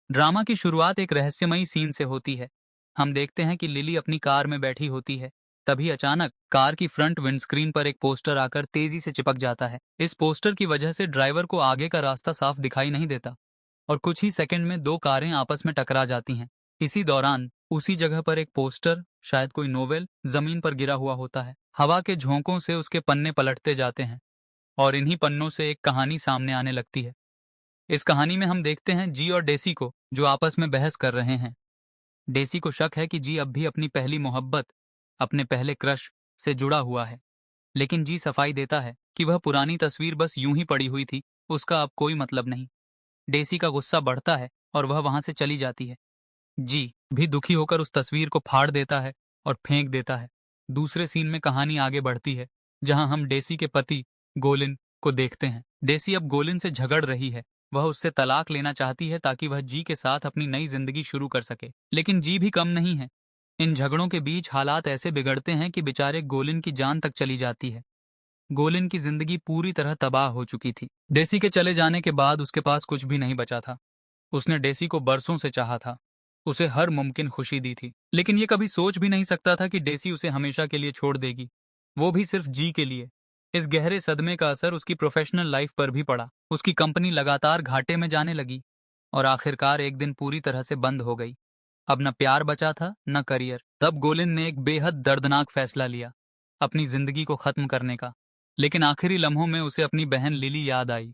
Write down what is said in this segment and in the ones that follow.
Drama की शुरुआत एक रहस्यमयी सीन से होती है। हम देखते हैं कि लिली अपनी कार में बैठी होती है। तभी अचानक कार की फ्रंट विंडस्क्रीन पर एक पोस्टर आकर तेजी से चिपक जाता है। इस पोस्टर की वजह से ड्राइवर को आगे का रास्ता साफ दिखाई नहीं देता और कुछ ही सेकंड में दो कारें आपस में टकरा जाती हैं। इसी दौरान उसी जगह पर एक पोस्टर, शायद कोई नोवेल, जमीन पर गिरा हुआ होता है। हवा के झोंकों से उसके पन्ने पलटते जाते हैं और इन्हीं पन्नों से एक कहानी सामने आने लगती है। इस कहानी में हम देखते हैं जी और डेसी को, जो आपस में बहस कर रहे हैं। डेसी को शक है कि जी अब भी अपनी पहली मोहब्बत, अपने पहले क्रश से जुड़ा हुआ है। लेकिन जी सफाई देता है कि वह पुरानी तस्वीर बस यूं ही पड़ी हुई थी, उसका अब कोई मतलब नहीं। डेसी का गुस्सा बढ़ता है और वह वहां से चली जाती है। जी भी दुखी होकर उस तस्वीर को फाड़ देता है और फेंक देता है। दूसरे सीन में कहानी आगे बढ़ती है, जहां हम डेसी के पति गोलिन को देखते हैं। डेसी अब गोलिन से झगड़ रही है। वह उससे तलाक लेना चाहती है ताकि वह जी के साथ अपनी नई जिंदगी शुरू कर सके। लेकिन जी भी कम नहीं है। इन झगड़ों के बीच हालात ऐसे बिगड़ते हैं कि बेचारे गोलिन की जान तक चली जाती है। गोलिन की जिंदगी पूरी तरह तबाह हो चुकी थी। डेसी के चले जाने के बाद उसके पास कुछ भी नहीं बचा था। उसने डेसी को बरसों से चाहा था, उसे हर मुमकिन खुशी दी थी, लेकिन ये कभी सोच भी नहीं सकता था कि डेसी उसे हमेशा के लिए छोड़ देगी, वो भी सिर्फ जी के लिए। इस गहरे सदमे का असर उसकी प्रोफेशनल लाइफ पर भी पड़ा। उसकी कंपनी लगातार घाटे में जाने लगी और आखिरकार एक दिन पूरी तरह से बंद हो गई। अब न प्यार बचा था, न करियर। तब गोलिन ने एक बेहद दर्दनाक फैसला लिया, अपनी जिंदगी को खत्म करने का। लेकिन आखिरी लम्हों में उसे अपनी बहन लिली याद आई।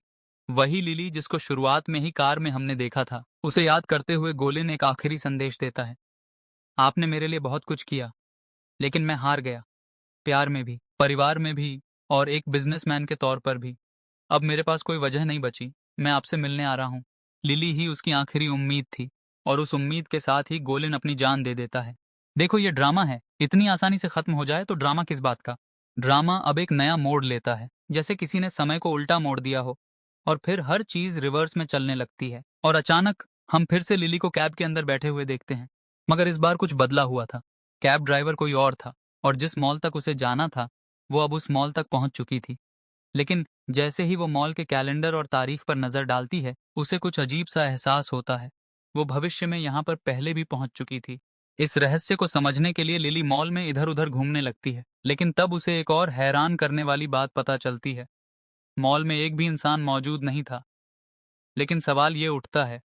वही लिली जिसको शुरुआत में ही कार में हमने देखा था। उसे याद करते हुए गोलिन एक आखिरी संदेश देता है। आपने मेरे लिए बहुत कुछ किया, लेकिन मैं हार गया, प्यार में भी, परिवार में भी और एक बिजनेसमैन के तौर पर भी। अब मेरे पास कोई वजह नहीं बची, मैं आपसे मिलने आ रहा हूँ। लिली ही उसकी आखिरी उम्मीद थी और उस उम्मीद के साथ ही गोलिन अपनी जान दे देता है। देखो, ये ड्रामा है, इतनी आसानी से खत्म हो जाए तो ड्रामा किस बात का। ड्रामा अब एक नया मोड़ लेता है, जैसे किसी ने समय को उल्टा मोड़ दिया हो और फिर हर चीज रिवर्स में चलने लगती है। और अचानक हम फिर से लिली को कैब के अंदर बैठे हुए देखते हैं, मगर इस बार कुछ बदला हुआ था। कैब ड्राइवर कोई और था और जिस मॉल तक उसे जाना था वो अब उस मॉल तक पहुंच चुकी थी। लेकिन जैसे ही वो मॉल के कैलेंडर और तारीख पर नजर डालती है, उसे कुछ अजीब सा एहसास होता है। वो भविष्य में यहाँ पर पहले भी पहुंच चुकी थी। इस रहस्य को समझने के लिए लिली मॉल में इधर उधर घूमने लगती है, लेकिन तब उसे एक और हैरान करने वाली बात पता चलती है। मॉल में एक भी इंसान मौजूद नहीं था। लेकिन सवाल ये उठता है,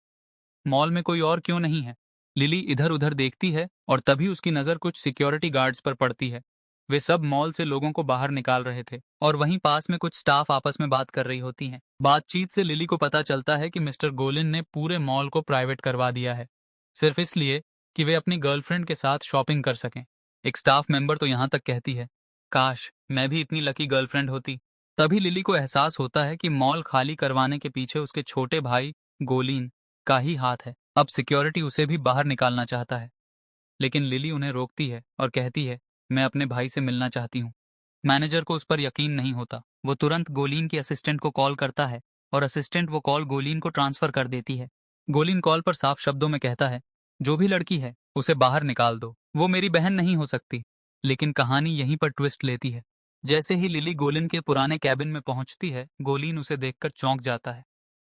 मॉल में कोई और क्यों नहीं है? लिली इधर उधर देखती है और तभी उसकी नज़र कुछ सिक्योरिटी गार्ड्स पर पड़ती है। वे सब मॉल से लोगों को बाहर निकाल रहे थे और वहीं पास में कुछ स्टाफ आपस में बात कर रही होती हैं। बातचीत से लिली को पता चलता है कि मिस्टर गोलिन ने पूरे मॉल को प्राइवेट करवा दिया है, सिर्फ इसलिए कि वे अपनी गर्लफ्रेंड के साथ शॉपिंग कर सकें। एक स्टाफ मेंबर तो यहाँ तक कहती है, काश मैं भी इतनी लकी गर्लफ्रेंड होती। तभी लिली को एहसास होता है कि मॉल खाली करवाने के पीछे उसके छोटे भाई गोलीन का ही हाथ है। अब सिक्योरिटी उसे भी बाहर निकालना चाहता है, लेकिन लिली उन्हें रोकती है और कहती है, मैं अपने भाई से मिलना चाहती हूँ। मैनेजर को उस पर यकीन नहीं होता। वो तुरंत गोलीन की असिस्टेंट को कॉल करता है और असिस्टेंट वो कॉल गोलीन को ट्रांसफर कर देती है। गोलीन कॉल पर साफ शब्दों में कहता है, जो भी लड़की है उसे बाहर निकाल दो, वो मेरी बहन नहीं हो सकती। लेकिन कहानी यहीं पर ट्विस्ट लेती है। जैसे ही लिली गोलिन के पुराने कैबिन में पहुंचती है, गोलीन उसे देखकर चौंक जाता है।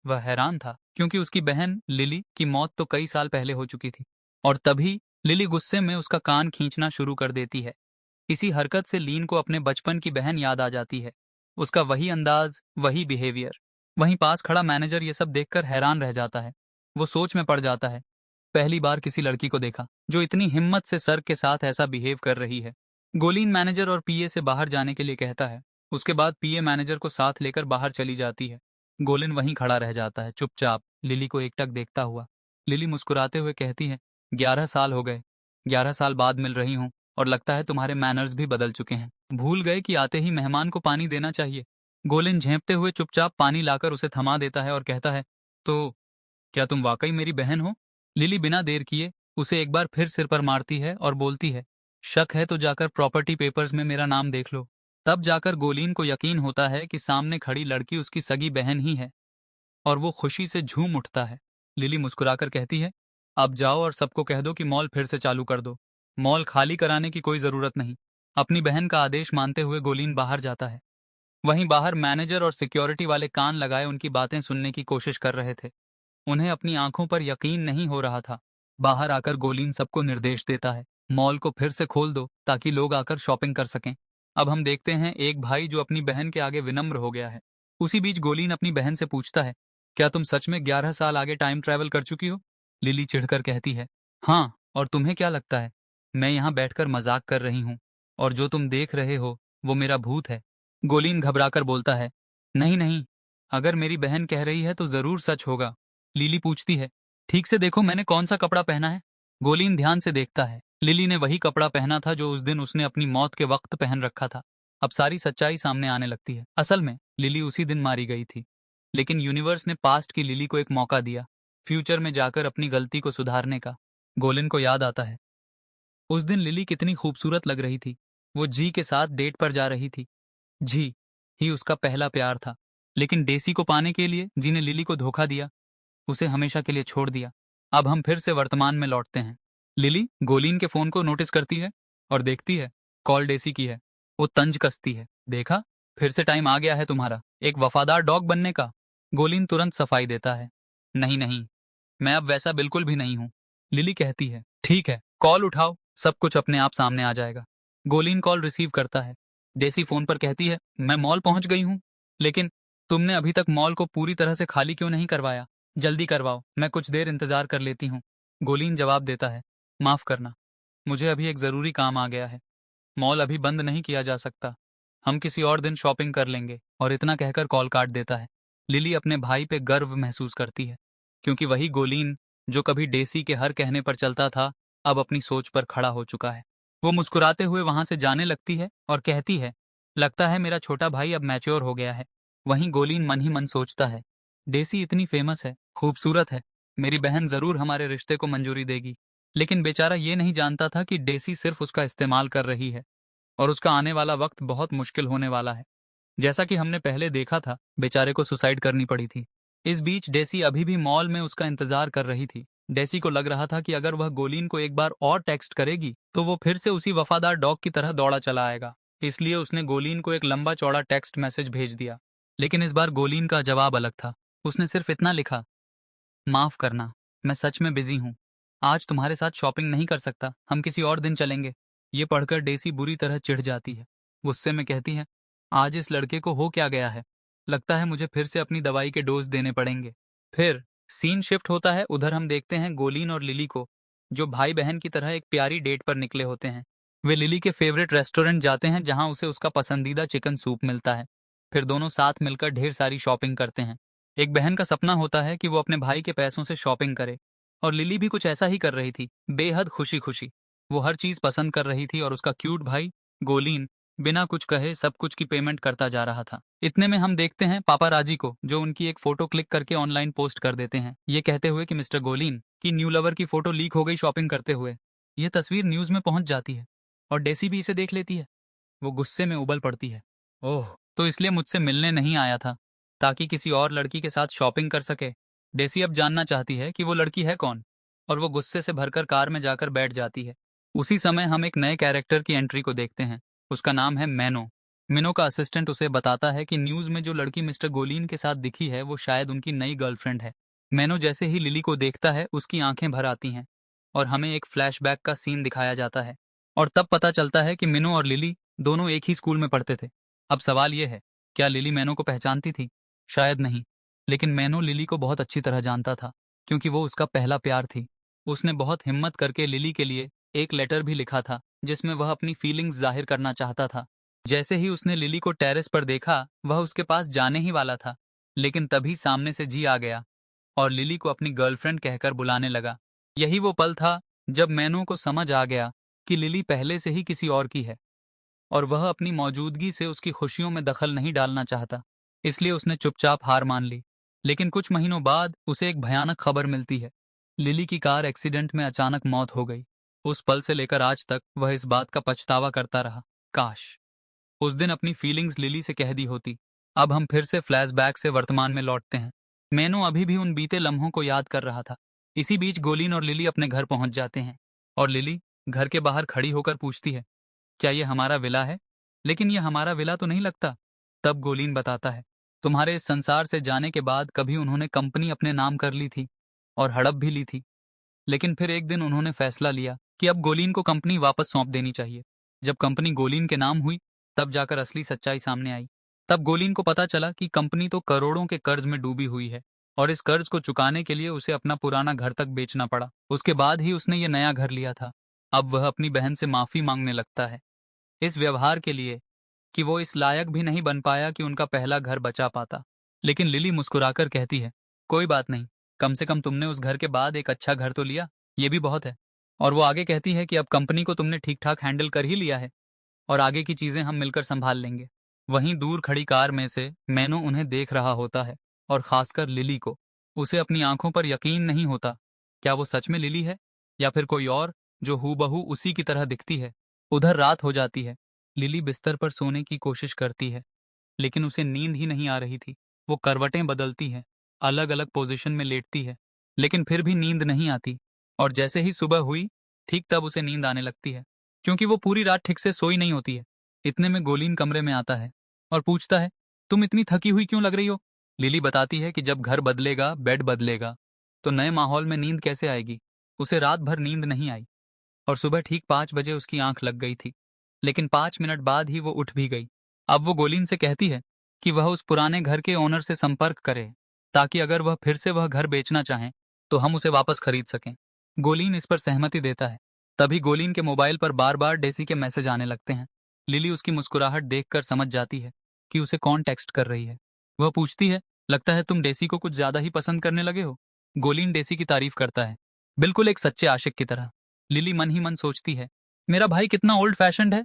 वह हैरान था क्योंकि उसकी बहन लिली की मौत तो कई साल पहले हो चुकी थी। और तभी लिली गुस्से में उसका कान खींचना शुरू कर देती है। इसी हरकत से लीन को अपने बचपन की बहन याद आ जाती है। उसका वही अंदाज, वही बिहेवियर। वहीं पास खड़ा मैनेजर ये सब देखकर हैरान रह जाता है। वो सोच में पड़ जाता है, पहली बार किसी लड़की को देखा जो इतनी हिम्मत से सर के साथ ऐसा बिहेव कर रही है। गोलीन मैनेजर और पीए से बाहर जाने के लिए कहता है। उसके बाद पीए मैनेजर को साथ लेकर बाहर चली जाती है। गोलिन वहीं खड़ा रह जाता है, चुपचाप, लिली को एकटक देखता हुआ। लिली मुस्कुराते हुए कहती है, 11 साल हो गए, 11 साल बाद मिल रही हूँ और लगता है तुम्हारे मैनर्स भी बदल चुके हैं। भूल गए कि आते ही मेहमान को पानी देना चाहिए। गोलिन झेंपते हुए चुपचाप पानी लाकर उसे थमा देता है और कहता है, तो क्या तुम वाकई मेरी बहन हो? लिली बिना देर किए उसे एक बार फिर सिर पर मारती है और बोलती है, शक है तो जाकर प्रॉपर्टी पेपर्स में मेरा नाम देख लो। तब जाकर गोलीन को यकीन होता है कि सामने खड़ी लड़की उसकी सगी बहन ही है और वो खुशी से झूम उठता है। लिली मुस्कुराकर कहती है, अब जाओ और सबको कह दो कि मॉल फिर से चालू कर दो। मॉल खाली कराने की कोई जरूरत नहीं। अपनी बहन का आदेश मानते हुए गोलीन बाहर जाता है। वहीं बाहर मैनेजर और सिक्योरिटी वाले कान लगाए उनकी बातें सुनने की कोशिश कर रहे थे। उन्हें अपनी आंखों पर यकीन नहीं हो रहा था। बाहर आकर गोलीन सबको निर्देश देता है, मॉल को फिर से खोल दो ताकि लोग आकर शॉपिंग कर सकें। अब हम देखते हैं एक भाई जो अपनी बहन के आगे विनम्र हो गया है। उसी बीच गोलीन अपनी बहन से पूछता है, क्या तुम सच में 11 साल आगे टाइम ट्रैवल कर चुकी हो? लिली चिढ़कर कहती है, हाँ, और तुम्हें क्या लगता है मैं यहाँ बैठकर मजाक कर रही हूँ, और जो तुम देख रहे हो वो मेरा भूत है। गोलीन घबराकर बोलता है, नहीं नहीं, अगर मेरी बहन कह रही है तो जरूर सच होगा। लिली पूछती है, ठीक से देखो मैंने कौन सा कपड़ा पहना है। गोलीन ध्यान से देखता है, लिली ने वही कपड़ा पहना था जो उस दिन उसने अपनी मौत के वक्त पहन रखा था। अब सारी सच्चाई सामने आने लगती है। असल में लिली उसी दिन मारी गई थी, लेकिन यूनिवर्स ने पास्ट की लिली को एक मौका दिया, फ्यूचर में जाकर अपनी गलती को सुधारने का। गोलिन को याद आता है उस दिन लिली कितनी खूबसूरत लग रही थी। वो जी के साथ डेट पर जा रही थी। जी ही उसका पहला प्यार था, लेकिन डेसी को पाने के लिए जी ने लिली को धोखा दिया, उसे हमेशा के लिए छोड़ दिया। अब हम फिर से वर्तमान में लौटते हैं। लिली गोलीन के फोन को नोटिस करती है और देखती है कॉल डेसी की है। वो तंज कसती है, देखा, फिर से टाइम आ गया है तुम्हारा एक वफादार डॉग बनने का। गोलीन तुरंत सफाई देता है, नहीं नहीं, मैं अब वैसा बिल्कुल भी नहीं हूँ। लिली कहती है, ठीक है, कॉल उठाओ, सब कुछ अपने आप सामने आ जाएगा। गोलीन कॉल रिसीव करता है। डेसी फोन पर कहती है, मैं मॉल पहुंच गई हूँ, लेकिन तुमने अभी तक मॉल को पूरी तरह से खाली क्यों नहीं करवाया? जल्दी करवाओ, मैं कुछ देर इंतजार कर लेती हूँ। गोलीन जवाब देता है, माफ करना, मुझे अभी एक जरूरी काम आ गया है। मॉल अभी बंद नहीं किया जा सकता, हम किसी और दिन शॉपिंग कर लेंगे। और इतना कहकर कॉल काट देता है। लिली अपने भाई पे गर्व महसूस करती है, क्योंकि वही गोलीन जो कभी डेसी के हर कहने पर चलता था, अब अपनी सोच पर खड़ा हो चुका है। वो मुस्कुराते हुए वहां से जाने लगती है और कहती है, लगता है मेरा छोटा भाई अब मैच्योर हो गया है। वहीं गोलीन मन ही मन सोचता है, डेसी इतनी फेमस है, खूबसूरत है, मेरी बहन जरूर हमारे रिश्ते को मंजूरी देगी। लेकिन बेचारा ये नहीं जानता था कि डेसी सिर्फ उसका इस्तेमाल कर रही है, और उसका आने वाला वक्त बहुत मुश्किल होने वाला है। जैसा कि हमने पहले देखा था, बेचारे को सुसाइड करनी पड़ी थी। इस बीच डेसी अभी भी मॉल में उसका इंतजार कर रही थी। डेसी को लग रहा था कि अगर वह गोलीन को एक बार और टेक्स्ट करेगी तो वो फिर से उसी वफादार डॉग की तरह दौड़ा चला आएगा। इसलिए उसने गोलीन को एक लंबा चौड़ा टेक्स्ट मैसेज भेज दिया। लेकिन इस बार गोलीन का जवाब अलग था। उसने सिर्फ इतना लिखा, माफ करना, मैं सच में बिजी हूँ, आज तुम्हारे साथ शॉपिंग नहीं कर सकता, हम किसी और दिन चलेंगे। ये पढ़कर डेसी बुरी तरह चिढ़ जाती है। गुस्से में कहती है, आज इस लड़के को हो क्या गया है, लगता है मुझे फिर से अपनी दवाई के डोज देने पड़ेंगे। फिर सीन शिफ्ट होता है। उधर हम देखते हैं गोलीन और लिली को, जो भाई बहन की तरह एक प्यारी डेट पर निकले होते हैं। वे लिली के फेवरेट रेस्टोरेंट जाते हैं जहां उसे उसका पसंदीदा चिकन सूप मिलता है। फिर दोनों साथ मिलकर ढेर सारी शॉपिंग करते हैं। एक बहन का सपना होता है कि वो अपने भाई के पैसों से शॉपिंग करे, और लिली भी कुछ ऐसा ही कर रही थी, बेहद खुशी खुशी। वो हर चीज पसंद कर रही थी और उसका क्यूट भाई गोलीन बिना कुछ कहे सब कुछ की पेमेंट करता जा रहा था। इतने में हम देखते हैं पापाराजी को, जो उनकी एक फोटो क्लिक करके ऑनलाइन पोस्ट कर देते हैं, ये कहते हुए कि मिस्टर गोलीन की न्यू लवर की फोटो लीक हो गई शॉपिंग करते हुए। ये तस्वीर न्यूज में पहुंच जाती है और डेसी भी इसे देख लेती है। वो गुस्से में उबल पड़ती है, ओह, तो इसलिए मुझसे मिलने नहीं आया था ताकि किसी और लड़की के साथ शॉपिंग कर सके। डेसी अब जानना चाहती है कि वो लड़की है कौन, और वो गुस्से से भरकर कार में जाकर बैठ जाती है। उसी समय हम एक नए कैरेक्टर की एंट्री को देखते हैं। उसका नाम है मैनो। मिनो का असिस्टेंट उसे बताता है कि न्यूज में जो लड़की मिस्टर गोलीन के साथ दिखी है वो शायद उनकी नई गर्लफ्रेंड है। मैनो जैसे ही लिली को देखता है उसकी आंखें भर आती हैं, और हमें एक फ्लैशबैक का सीन दिखाया जाता है। और तब पता चलता है कि मिनो और लिली दोनों एक ही स्कूल में पढ़ते थे। अब सवाल यह है, क्या लिली मैनो को पहचानती थी? शायद नहीं, लेकिन मैनो लिली को बहुत अच्छी तरह जानता था, क्योंकि वो उसका पहला प्यार थी। उसने बहुत हिम्मत करके लिली के लिए एक लेटर भी लिखा था जिसमें वह अपनी फीलिंग्स जाहिर करना चाहता था। जैसे ही उसने लिली को टेरेस पर देखा, वह उसके पास जाने ही वाला था, लेकिन तभी सामने से जी आ गया और लिली को अपनी गर्लफ्रेंड कहकर बुलाने लगा। यही वो पल था जब मैनो को समझ आ गया कि लिली पहले से ही किसी और की है, और वह अपनी मौजूदगी से उसकी खुशियों में दखल नहीं डालना चाहता। इसलिए उसने चुपचाप हार मान ली। लेकिन कुछ महीनों बाद उसे एक भयानक खबर मिलती है। लिली की कार एक्सीडेंट में अचानक मौत हो गई। उस पल से लेकर आज तक वह इस बात का पछतावा करता रहा, काश उस दिन अपनी फीलिंग्स लिली से कह दी होती। अब हम फिर से फ्लैशबैक से वर्तमान में लौटते हैं। मैनो अभी भी उन बीते लम्हों को याद कर रहा था। इसी बीच गोलीन और लिली अपने घर पहुंच जाते हैं, और लिली घर के बाहर खड़ी होकर पूछती है, क्या ये हमारा विला है? लेकिन ये हमारा विला तो नहीं लगता। तब गोलीन बताता है, तुम्हारे इस संसार से जाने के बाद कभी उन्होंने कंपनी अपने नाम कर ली थी, और हड़प भी ली थी। लेकिन फिर एक दिन उन्होंने फैसला लिया कि अब गोलीन को कंपनी वापस सौंप देनी चाहिए। जब कंपनी गोलीन के नाम हुई, तब जाकर असली सच्चाई सामने आई। तब गोलीन को पता चला कि कंपनी तो करोड़ों के कर्ज में डूबी हुई है और इस कर्ज को चुकाने के लिए उसे अपना पुराना घर तक बेचना पड़ा। उसके बाद ही उसने ये नया घर लिया था। अब वह अपनी बहन से माफी मांगने लगता है इस व्यवहार के लिए कि वो इस लायक भी नहीं बन पाया कि उनका पहला घर बचा पाता। लेकिन लिली मुस्कुराकर कहती है, कोई बात नहीं, कम से कम तुमने उस घर के बाद एक अच्छा घर तो लिया, ये भी बहुत है। और वो आगे कहती है कि अब कंपनी को तुमने ठीक ठाक हैंडल कर ही लिया है और आगे की चीजें हम मिलकर संभाल लेंगे। वहीं दूर खड़ी कार में से मैनो उन्हें देख रहा होता है और खासकर लिली को। उसे अपनी आंखों पर यकीन नहीं होता। क्या वो सच में लिली है या फिर कोई और जो हूबहू उसी की तरह दिखती है। उधर रात हो जाती है। लिली बिस्तर पर सोने की कोशिश करती है, लेकिन उसे नींद ही नहीं आ रही थी। वो करवटें बदलती है, अलग अलग पोजीशन में लेटती है, लेकिन फिर भी नींद नहीं आती। और जैसे ही सुबह हुई, ठीक तब उसे नींद आने लगती है, क्योंकि वो पूरी रात ठीक से सोई नहीं होती है। इतने में गोलीन कमरे में आता है और पूछता है, तुम इतनी थकी हुई क्यों लग रही हो। लिली बताती है कि जब घर बदलेगा, बेड बदलेगा, तो नए माहौल में नींद कैसे आएगी। उसे रात भर नींद नहीं आई और सुबह ठीक 5 बजे उसकी आंख लग गई थी, लेकिन 5 मिनट बाद ही वो उठ भी गई। अब वो गोलीन से कहती है कि वह उस पुराने घर के ओनर से संपर्क करे, ताकि अगर वह फिर से वह घर बेचना चाहें तो हम उसे वापस खरीद सकें। गोलीन इस पर सहमति देता है। तभी गोलीन के मोबाइल पर बार बार डेसी के मैसेज आने लगते हैं। लिली उसकी मुस्कुराहट देखकर समझ जाती है कि उसे कौन टेक्स्ट कर रही है। वह पूछती है, लगता है तुम डेसी को कुछ ज्यादा ही पसंद करने लगे हो। गोलीन डेसी की तारीफ करता है, बिल्कुल एक सच्चे आशिक की तरह। लिली मन ही मन सोचती है, मेरा भाई कितना ओल्ड फैशन्ड है।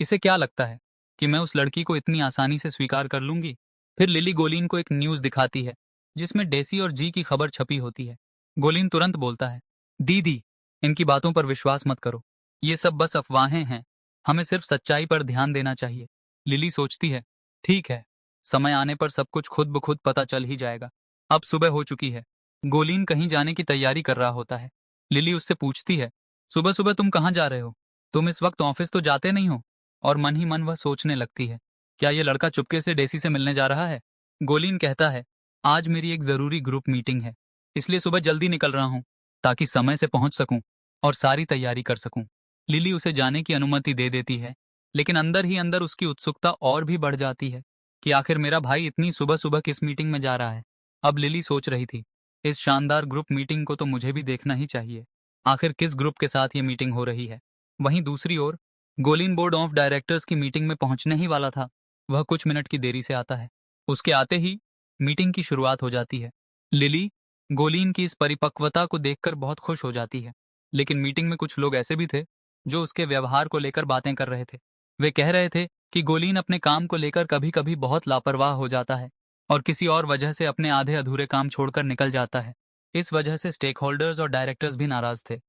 इसे क्या लगता है कि मैं उस लड़की को इतनी आसानी से स्वीकार कर लूंगी। फिर लिली गोलीन को एक न्यूज दिखाती है जिसमें डेसी और जी की खबर छपी होती है। गोलीन तुरंत बोलता है, दीदी, इनकी बातों पर विश्वास मत करो, ये सब बस अफवाहें हैं, हमें सिर्फ सच्चाई पर ध्यान देना चाहिए। लिली सोचती है, ठीक है, समय आने पर सब कुछ खुद ब खुद पता चल ही जाएगा। अब सुबह हो चुकी है। गोलीन कहीं जाने की तैयारी कर रहा होता है। लिली उससे पूछती है, सुबह सुबह तुम कहाँ जा रहे हो। तुम इस वक्त ऑफिस तो जाते नहीं हो। और मन ही मन वह सोचने लगती है, क्या ये लड़का चुपके से डेसी से मिलने जा रहा है। गोलीन कहता है, आज मेरी एक जरूरी ग्रुप मीटिंग है, इसलिए सुबह जल्दी निकल रहा हूँ ताकि समय से पहुंच सकूं और सारी तैयारी कर सकूं। लिली उसे जाने की अनुमति दे देती है, लेकिन अंदर ही अंदर उसकी उत्सुकता और भी बढ़ जाती है कि आखिर मेरा भाई इतनी सुबह सुबह किस मीटिंग में जा रहा है। अब लिली सोच रही थी, इस शानदार ग्रुप मीटिंग को तो मुझे भी देखना ही चाहिए। आखिर किस ग्रुप के साथ ये मीटिंग हो रही है। वहीं दूसरी ओर गोलीन बोर्ड ऑफ डायरेक्टर्स की मीटिंग में पहुंचने ही वाला था। वह कुछ मिनट की देरी से आता है। उसके आते ही मीटिंग की शुरुआत हो जाती है। लिली गोलीन की इस परिपक्वता को देखकर बहुत खुश हो जाती है, लेकिन मीटिंग में कुछ लोग ऐसे भी थे जो उसके व्यवहार को लेकर बातें कर रहे थे। वे कह रहे थे कि गोलीन अपने काम को लेकर कभी कभी बहुत लापरवाह हो जाता है और किसी और वजह से अपने आधे अधूरे काम छोड़कर निकल जाता है। इस वजह से स्टेक होल्डर्स और डायरेक्टर्स भी नाराज थे।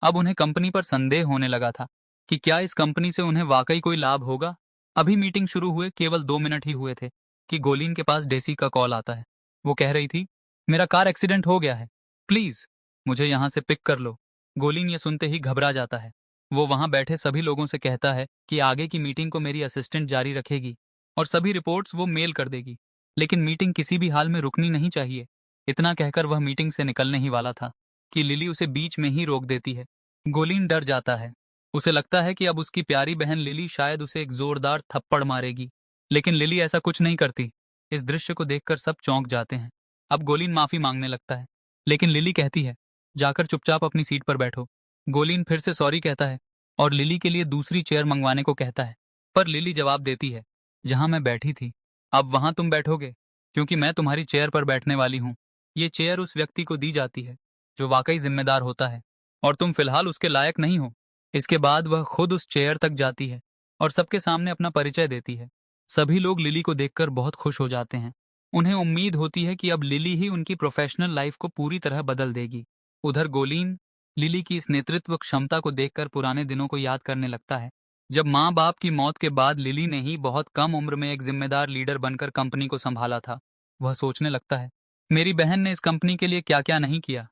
अब उन्हें कंपनी पर संदेह होने लगा था कि क्या इस कंपनी से उन्हें वाकई कोई लाभ होगा। अभी मीटिंग शुरू हुए केवल 2 मिनट ही हुए थे कि गोलीन के पास डेसी का कॉल आता है। वो कह रही थी, मेरा कार एक्सीडेंट हो गया है, प्लीज मुझे यहाँ से पिक कर लो। गोलीन ये सुनते ही घबरा जाता है। वो वहां बैठे सभी लोगों से कहता है कि आगे की मीटिंग को मेरी असिस्टेंट जारी रखेगी और सभी रिपोर्ट्स वो मेल कर देगी, लेकिन मीटिंग किसी भी हाल में रुकनी नहीं चाहिए। इतना कहकर वह मीटिंग से निकलने ही वाला था कि लिली उसे बीच में ही रोक देती है। गोलीन डर जाता है। उसे लगता है कि अब उसकी प्यारी बहन लिली शायद उसे एक जोरदार थप्पड़ मारेगी, लेकिन लिली ऐसा कुछ नहीं करती। इस दृश्य को देखकर सब चौंक जाते हैं। अब गोलीन माफी मांगने लगता है, लेकिन लिली कहती है, जाकर चुपचाप अपनी सीट पर बैठो। गोलीन फिर से सॉरी कहता है और लिली के लिए दूसरी चेयर मंगवाने को कहता है, पर लिली जवाब देती है, जहां मैं बैठी थी अब वहां तुम बैठोगे, क्योंकि मैं तुम्हारी चेयर पर बैठने वाली हूँ। ये चेयर उस व्यक्ति को दी जाती है जो वाकई जिम्मेदार होता है, और तुम फिलहाल उसके लायक नहीं हो। इसके बाद वह खुद उस चेयर तक जाती है और सबके सामने अपना परिचय देती है। सभी लोग लिली को देखकर बहुत खुश हो जाते हैं। उन्हें उम्मीद होती है कि अब लिली ही उनकी प्रोफेशनल लाइफ को पूरी तरह बदल देगी। उधर गोलीन लिली की इस नेतृत्व क्षमता को देखकर पुराने दिनों को याद करने लगता है, जब माँ बाप की मौत के बाद लिली ने ही बहुत कम उम्र में एक जिम्मेदार लीडर बनकर कंपनी को संभाला था। वह सोचने लगता है, मेरी बहन ने इस कंपनी के लिए क्या क्या नहीं किया,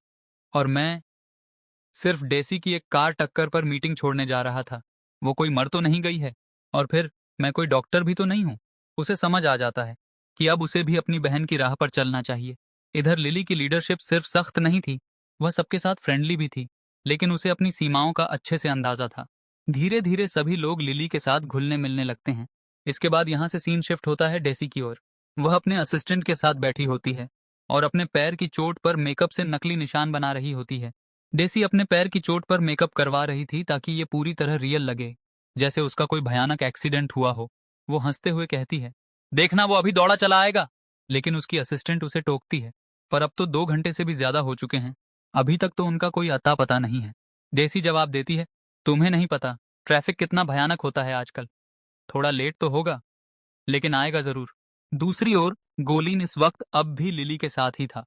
और मैं सिर्फ डेसी की एक कार टक्कर पर मीटिंग छोड़ने जा रहा था। वो कोई मर तो नहीं गई है, और फिर मैं कोई डॉक्टर भी तो नहीं हूँ। उसे समझ आ जाता है कि अब उसे भी अपनी बहन की राह पर चलना चाहिए। इधर लिली की लीडरशिप सिर्फ सख्त नहीं थी, वह सबके साथ फ्रेंडली भी थी, लेकिन उसे अपनी सीमाओं का अच्छे से अंदाजा था। धीरे धीरे सभी लोग लिली के साथ घुलने मिलने लगते हैं। इसके बाद यहाँ से सीन शिफ्ट होता है डेसी की ओर। वह अपने असिस्टेंट के साथ बैठी होती है और अपने पैर की चोट पर मेकअप से नकली निशान बना रही होती है। डेसी अपने पैर की चोट पर मेकअप करवा रही थी ताकि ये पूरी तरह रियल लगे, जैसे उसका कोई भयानक एक्सीडेंट हुआ हो। वो हंसते हुए कहती है, देखना वो अभी दौड़ा चला आएगा। लेकिन उसकी असिस्टेंट उसे टोकती है, पर अब तो 2 घंटे से भी ज्यादा हो चुके हैं, अभी तक तो उनका कोई अता पता नहीं है। डेसी जवाब देती है, तुम्हें नहीं पता ट्रैफिक कितना भयानक होता है आजकल। थोड़ा लेट तो होगा, लेकिन आएगा जरूर। दूसरी ओर गोलीन इस वक्त अब भी लिली के साथ ही था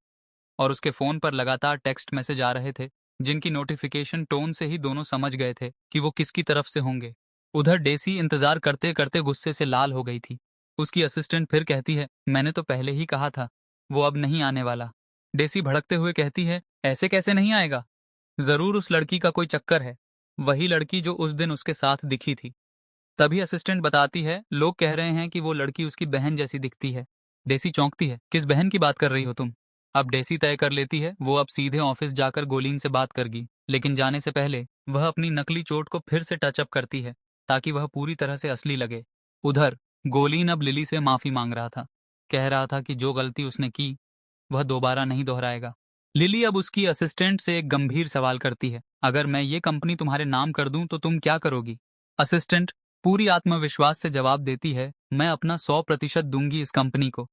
और उसके फोन पर लगातार टेक्स्ट मैसेज आ रहे थे, जिनकी नोटिफिकेशन टोन से ही दोनों समझ गए थे कि वो किसकी तरफ से होंगे। उधर डेसी इंतजार करते करते गुस्से से लाल हो गई थी। उसकी असिस्टेंट फिर कहती है, मैंने तो पहले ही कहा था वो अब नहीं आने वाला। डेसी भड़कते हुए कहती है, ऐसे कैसे नहीं आएगा? जरूर उस लड़की का कोई चक्कर है, वही लड़की जो उस दिन उसके साथ दिखी थी। तभी असिस्टेंट बताती है, लोग कह रहे हैं कि वो लड़की उसकी बहन जैसी दिखती है। डेसी चौंकती है, किस बहन की बात कर रही हो तुम? अब डेसी तय कर लेती है वो अब सीधे ऑफिस जाकर गोलीन से बात करगी, लेकिन जाने से पहले वह अपनी नकली चोट को फिर से टचअप करती है ताकि वह पूरी तरह से असली लगे। उधर गोलीन अब लिली से माफी मांग रहा था, कह रहा था कि जो गलती उसने की वह दोबारा नहीं दोहराएगा। लिली अब उसकी असिस्टेंट से एक गंभीर सवाल करती है, अगर मैं ये कंपनी तुम्हारे नाम कर दूं तो तुम क्या करोगी? असिस्टेंट पूरी आत्मविश्वास से जवाब देती है, मैं अपना 100% दूंगी इस कंपनी को,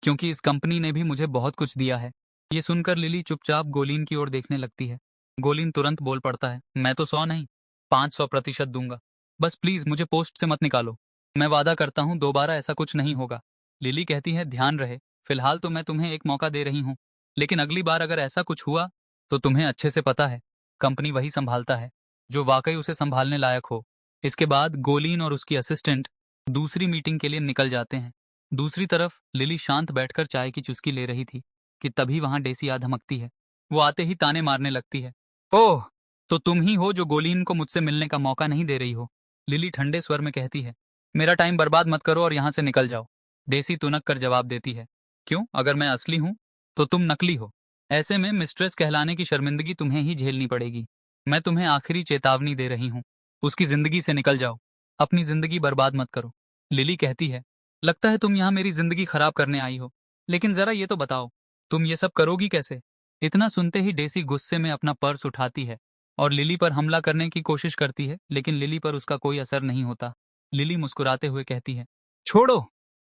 क्योंकि इस कंपनी ने भी मुझे बहुत कुछ दिया है। ये सुनकर लिली चुपचाप गोलीन की ओर देखने लगती है। गोलीन तुरंत बोल पड़ता है, मैं तो 100 नहीं, 500% दूंगा। बस प्लीज मुझे पोस्ट से मत निकालो, मैं वादा करता हूँ दोबारा ऐसा कुछ नहीं होगा। लिली कहती है, ध्यान रहे, फिलहाल तो मैं तुम्हें एक मौका दे रही हूँ, लेकिन अगली बार अगर ऐसा कुछ हुआ तो तुम्हें अच्छे से पता है कंपनी वही संभालता है जो वाकई उसे संभालने लायक हो। इसके बाद गोलीन और उसकी असिस्टेंट दूसरी मीटिंग के लिए निकल जाते हैं। दूसरी तरफ लिली शांत बैठकर चाय की चुस्की ले रही थी कि तभी वहां डेसी आ धमकती है। वो आते ही ताने मारने लगती है, ओह, तो तुम ही हो जो गोलीन को मुझसे मिलने का मौका नहीं दे रही हो। लिली ठंडे स्वर में कहती है, मेरा टाइम बर्बाद मत करो और यहाँ से निकल जाओ। डेसी तुनक कर जवाब देती है, क्यों, अगर मैं असली हूं तो तुम नकली हो। ऐसे में मिस्ट्रेस कहलाने की शर्मिंदगी तुम्हें ही झेलनी पड़ेगी। मैं तुम्हें आखिरी चेतावनी दे रही हूँ, उसकी जिंदगी से निकल जाओ, अपनी जिंदगी बर्बाद मत करो। लिली कहती है, लगता है तुम यहाँ मेरी जिंदगी खराब करने आई हो, लेकिन जरा ये तो बताओ तुम ये सब करोगी कैसे? इतना सुनते ही डेसी गुस्से में अपना पर्स उठाती है और लिली पर हमला करने की कोशिश करती है, लेकिन लिली पर उसका कोई असर नहीं होता। लिली मुस्कुराते हुए कहती है, छोड़ो,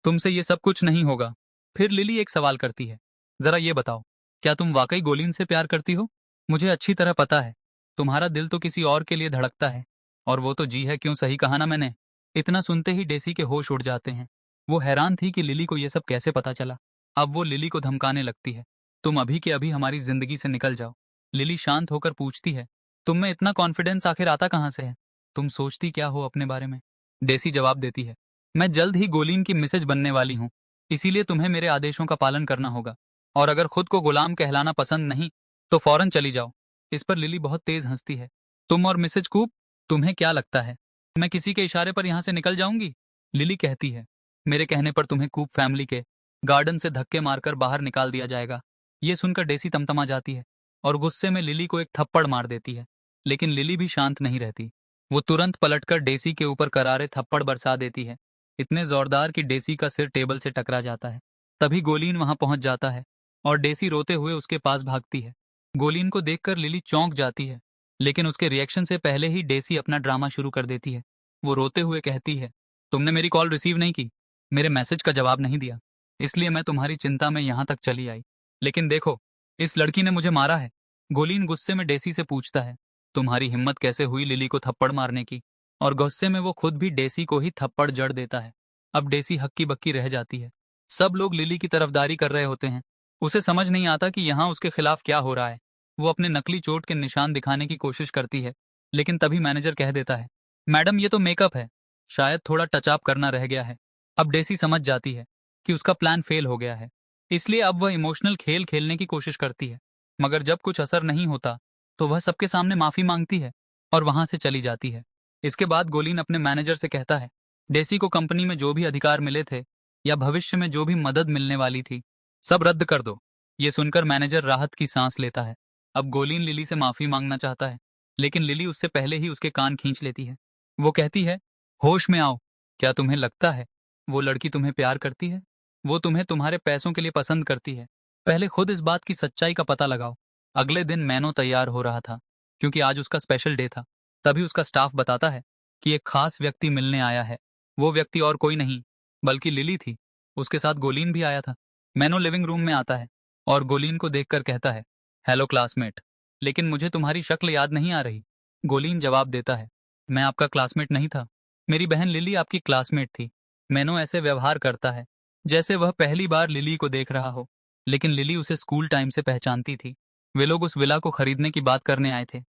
तुमसे ये सब कुछ नहीं होगा। फिर लिली एक सवाल करती है, जरा ये बताओ, क्या तुम वाकई गोलीन से प्यार करती हो? मुझे अच्छी तरह पता है तुम्हारा दिल तो किसी और के लिए धड़कता है, और वो तो जी है क्यों, सही कहा ना मैंने? इतना सुनते ही डेसी के होश उड़ जाते हैं। वो हैरान थी कि लिली को ये सब कैसे पता चला। अब वो लिली को धमकाने लगती है, तुम अभी के अभी हमारी जिंदगी से निकल जाओ। लिली शांत होकर पूछती है, तुम में इतना कॉन्फिडेंस आखिर आता कहाँ से है? तुम सोचती क्या हो अपने बारे में? डेसी जवाब देती है, मैं जल्द ही गोलीन की मिसेज बनने वाली हूँ, इसीलिए तुम्हें मेरे आदेशों का पालन करना होगा, और अगर खुद को गुलाम कहलाना पसंद नहीं तो फौरन चली जाओ। इस पर लिली बहुत तेज हंसती है, तुम और मिसेज कूप, तुम्हें क्या लगता है मैं किसी के इशारे पर यहाँ से निकल जाऊंगी? लिली कहती है, मेरे कहने पर तुम्हें कूप फैमिली के गार्डन से धक्के मारकर बाहर निकाल दिया जाएगा। ये सुनकर डेसी तमतमा जाती है और गुस्से में लिली को एक थप्पड़ मार देती है, लेकिन लिली भी शांत नहीं रहती। वो तुरंत पलटकर डेसी के ऊपर करारे थप्पड़ बरसा देती है, इतने जोरदार कि डेसी का सिर टेबल से टकरा जाता है। तभी गोलीन वहां पहुंच जाता है और डेसी रोते हुए उसके पास भागती है। गोलीन को देखकर लिली चौंक जाती है, लेकिन उसके रिएक्शन से पहले ही डेसी अपना ड्रामा शुरू कर देती है। वो रोते हुए कहती है, तुमने मेरी कॉल रिसीव नहीं की, मेरे मैसेज का जवाब नहीं दिया, इसलिए मैं तुम्हारी चिंता में यहाँ तक चली आई। लेकिन देखो, इस लड़की ने मुझे मारा है। गोलीन गुस्से में डेसी से पूछता है, तुम्हारी हिम्मत कैसे हुई लिली को थप्पड़ मारने की? और गुस्से में वो खुद भी डेसी को ही थप्पड़ जड़ देता है। अब डेसी हक्की बक्की रह जाती है। सब लोग लिली की तरफदारी कर रहे होते हैं। उसे समझ नहीं आता कि यहाँ उसके खिलाफ क्या हो रहा है। वो अपने नकली चोट के निशान दिखाने की कोशिश करती है, लेकिन तभी मैनेजर कह देता है, मैडम ये तो मेकअप है, शायद थोड़ा टचअप करना रह गया है। अब डेसी समझ जाती है कि उसका प्लान फेल हो गया है, इसलिए अब वह इमोशनल खेल खेलने की कोशिश करती है। मगर जब कुछ असर नहीं होता तो वह सबके सामने माफी मांगती है और वहां से चली जाती है। इसके बाद गोलीन अपने मैनेजर से कहता है, डेसी को कंपनी में जो भी अधिकार मिले थे या भविष्य में जो भी मदद मिलने वाली थी, सब रद्द कर दो। ये सुनकर मैनेजर राहत की सांस लेता है। अब गोलीन लिली से माफी मांगना चाहता है, लेकिन लिली उससे पहले ही उसके कान खींच लेती है। वो कहती है, होश में आओ। क्या तुम्हें लगता है वो लड़की तुम्हें प्यार करती है? वो तुम्हें तुम्हारे पैसों के लिए पसंद करती है। पहले खुद इस बात की सच्चाई का पता लगाओ। अगले दिन मैनो तैयार हो रहा था, क्योंकि आज उसका स्पेशल डे था। तभी उसका स्टाफ बताता है कि एक खास व्यक्ति मिलने आया है। वो व्यक्ति और कोई नहीं बल्कि लिली थी। उसके साथ गोलीन भी आया था। मैनो लिविंग रूम में आता है और गोलीन को देखकर कहता है, हेलो क्लासमेट, लेकिन मुझे तुम्हारी शक्ल याद नहीं आ रही। गोलीन जवाब देता है, मैं आपका क्लासमेट नहीं था। मेरी बहन लिली आपकी क्लासमेट थी। मैनो ऐसे व्यवहार करता है जैसे वह पहली बार लिली को देख रहा हो, लेकिन लिली उसे स्कूल टाइम से पहचानती थी। वे लोग उस विला को खरीदने की बात करने आए थे,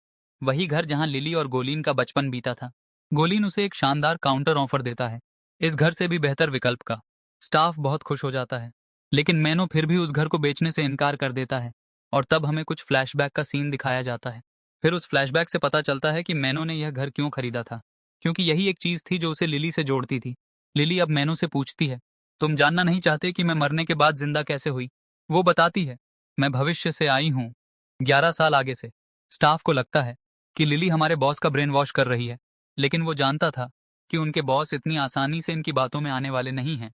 वही घर जहां लिली और गोलीन का बचपन बीता था। गोलीन उसे एक शानदार काउंटर ऑफर देता है, इस घर से भी बेहतर विकल्प का। स्टाफ बहुत खुश हो जाता है, लेकिन मैनो फिर भी उस घर को बेचने से इनकार कर देता है। और तब हमें कुछ फ्लैशबैक का सीन दिखाया जाता है। फिर उस फ्लैशबैक से पता चलता है कि मैनो ने यह घर क्यों खरीदा था, क्योंकि यही एक चीज थी जो उसे लिली से जोड़ती थी। लिली अब मैनो से पूछती है, तुम जानना नहीं चाहते कि मैं मरने के बाद जिंदा कैसे हुई? वो बताती है, मैं भविष्य से आई हूँ, 11 साल आगे से। स्टाफ को लगता है कि लिली हमारे बॉस का ब्रेन वॉश कर रही है, लेकिन वो जानता था कि उनके बॉस इतनी आसानी से इनकी बातों में आने वाले नहीं हैं।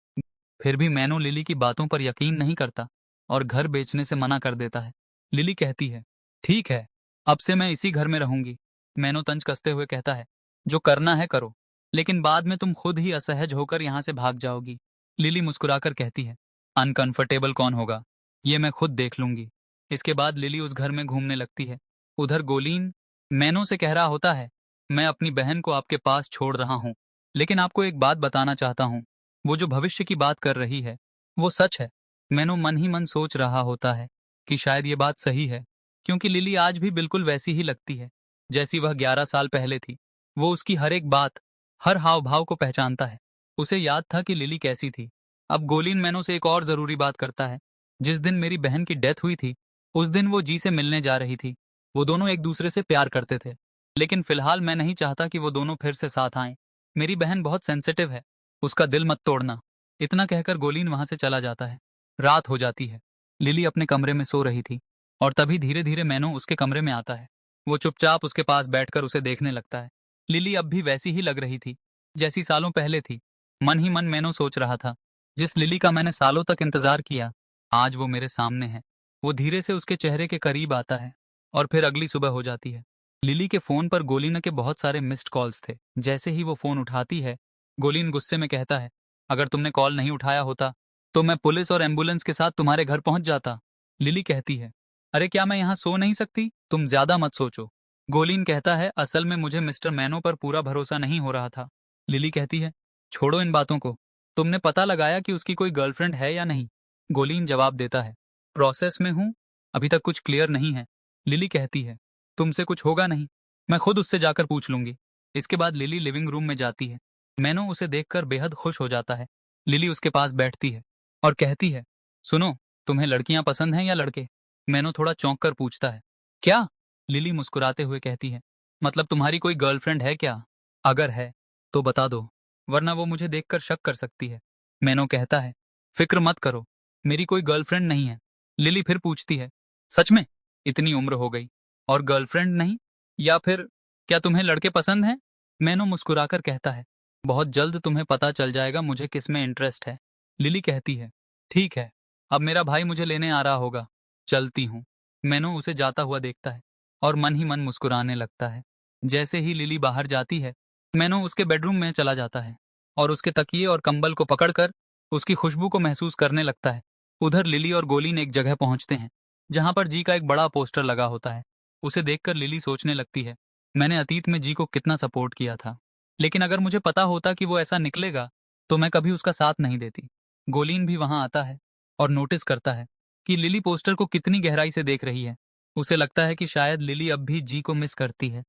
फिर भी मैनो लिली की बातों पर यकीन नहीं करता और घर बेचने से मना कर देता है। लिली कहती है, ठीक है, अब से मैं इसी घर में रहूंगी। मैनो तंज कसते हुए कहता है, जो करना है करो, लेकिन बाद में तुम खुद ही असहज होकर यहाँ से भाग जाओगी। लिली मुस्कुराकर कहती है, अनकंफर्टेबल कौन होगा, ये मैं खुद देख लूंगी। इसके बाद लिली उस घर में घूमने लगती है। उधर गोलीन मैनो से कह रहा होता है, मैं अपनी बहन को आपके पास छोड़ रहा हूँ, लेकिन आपको एक बात बताना चाहता हूँ। वो जो भविष्य की बात कर रही है वो सच है। मैनो मन ही मन सोच रहा होता है कि शायद ये बात सही है, क्योंकि लिली आज भी बिल्कुल वैसी ही लगती है जैसी वह 11 साल पहले थी। वो उसकी हर एक बात, हर हाव भाव को पहचानता है। उसे याद था कि लिली कैसी थी। अब गोलीन मैनो से एक और जरूरी बात करता है, जिस दिन मेरी बहन की डेथ हुई थी उस दिन वो जी से मिलने जा रही थी। वो दोनों एक दूसरे से प्यार करते थे, लेकिन फिलहाल मैं नहीं चाहता कि वो दोनों फिर से साथ आएं। मेरी बहन बहुत सेंसिटिव है, उसका दिल मत तोड़ना। इतना कहकर गोलीन वहां से चला जाता है। रात हो जाती है। लिली अपने कमरे में सो रही थी और तभी धीरे धीरे मैनो उसके कमरे में आता है। वो चुपचाप उसके पास बैठकर उसे देखने लगता है। लिली अब भी वैसी ही लग रही थी जैसी सालों पहले थी। मन ही मन मैनो सोच रहा था, जिस लिली का मैंने सालों तक इंतजार किया, आज वो मेरे सामने है। वो धीरे से उसके चेहरे के करीब आता है और फिर अगली सुबह हो जाती है। लिली के फोन पर गोलीन के बहुत सारे मिस्ड कॉल्स थे। जैसे ही वो फोन उठाती है, गोलीन गुस्से में कहता है, अगर तुमने कॉल नहीं उठाया होता तो मैं पुलिस और एम्बुलेंस के साथ तुम्हारे घर पहुंच जाता। लिली कहती है, अरे क्या मैं यहाँ सो नहीं सकती? तुम ज्यादा मत सोचो। गोलीन कहता है, असल में मुझे मिस्टर मैनो पर पूरा भरोसा नहीं हो रहा था। लिली कहती है, छोड़ो इन बातों को, तुमने पता लगाया कि उसकी कोई गर्लफ्रेंड है या नहीं? गोलीन जवाब देता है, प्रोसेस में हूं, अभी तक कुछ क्लियर नहीं है। लिली कहती है, तुमसे कुछ होगा नहीं, मैं खुद उससे जाकर पूछ लूंगी। इसके बाद लिली लिविंग रूम में जाती है। मैनो उसे देखकर बेहद खुश हो जाता है। लिली उसके पास बैठती है और कहती है, सुनो, तुम्हें लड़कियां पसंद हैं या लड़के? मैनो थोड़ा चौंक कर पूछता है, क्या? लिली मुस्कुराते हुए कहती है, मतलब तुम्हारी कोई गर्लफ्रेंड है क्या? अगर है तो बता दो, वरना वो मुझे देखकर शक कर सकती है। मैनो कहता है, फिक्र मत करो, मेरी कोई गर्लफ्रेंड नहीं है। लिली फिर पूछती है, सच में? इतनी उम्र हो गई और गर्लफ्रेंड नहीं? या फिर क्या तुम्हें लड़के पसंद हैं? मैनो मुस्कुराकर कहता है, बहुत जल्द तुम्हें पता चल जाएगा मुझे किसमें इंटरेस्ट है। लिली कहती है, ठीक है, अब मेरा भाई मुझे लेने आ रहा होगा, चलती हूँ। मैनो उसे जाता हुआ देखता है और मन ही मन मुस्कुराने लगता है। जैसे ही लिली बाहर जाती है, मैनो उसके बेडरूम में चला जाता है और उसके तकिए और कंबल को पकड़कर उसकी खुशबू को महसूस करने लगता है। उधर लिली और गोलीन एक जगह पहुंचते हैं जहां पर जी का एक बड़ा पोस्टर लगा होता है। उसे देखकर लिली सोचने लगती है, मैंने अतीत में जी को कितना सपोर्ट किया था, लेकिन अगर मुझे पता होता कि वो ऐसा निकलेगा तो मैं कभी उसका साथ नहीं देती। गोलीन भी वहां आता है और नोटिस करता है कि लिली पोस्टर को कितनी गहराई से देख रही है। उसे लगता है कि शायद लिली अब भी जी को मिस करती है,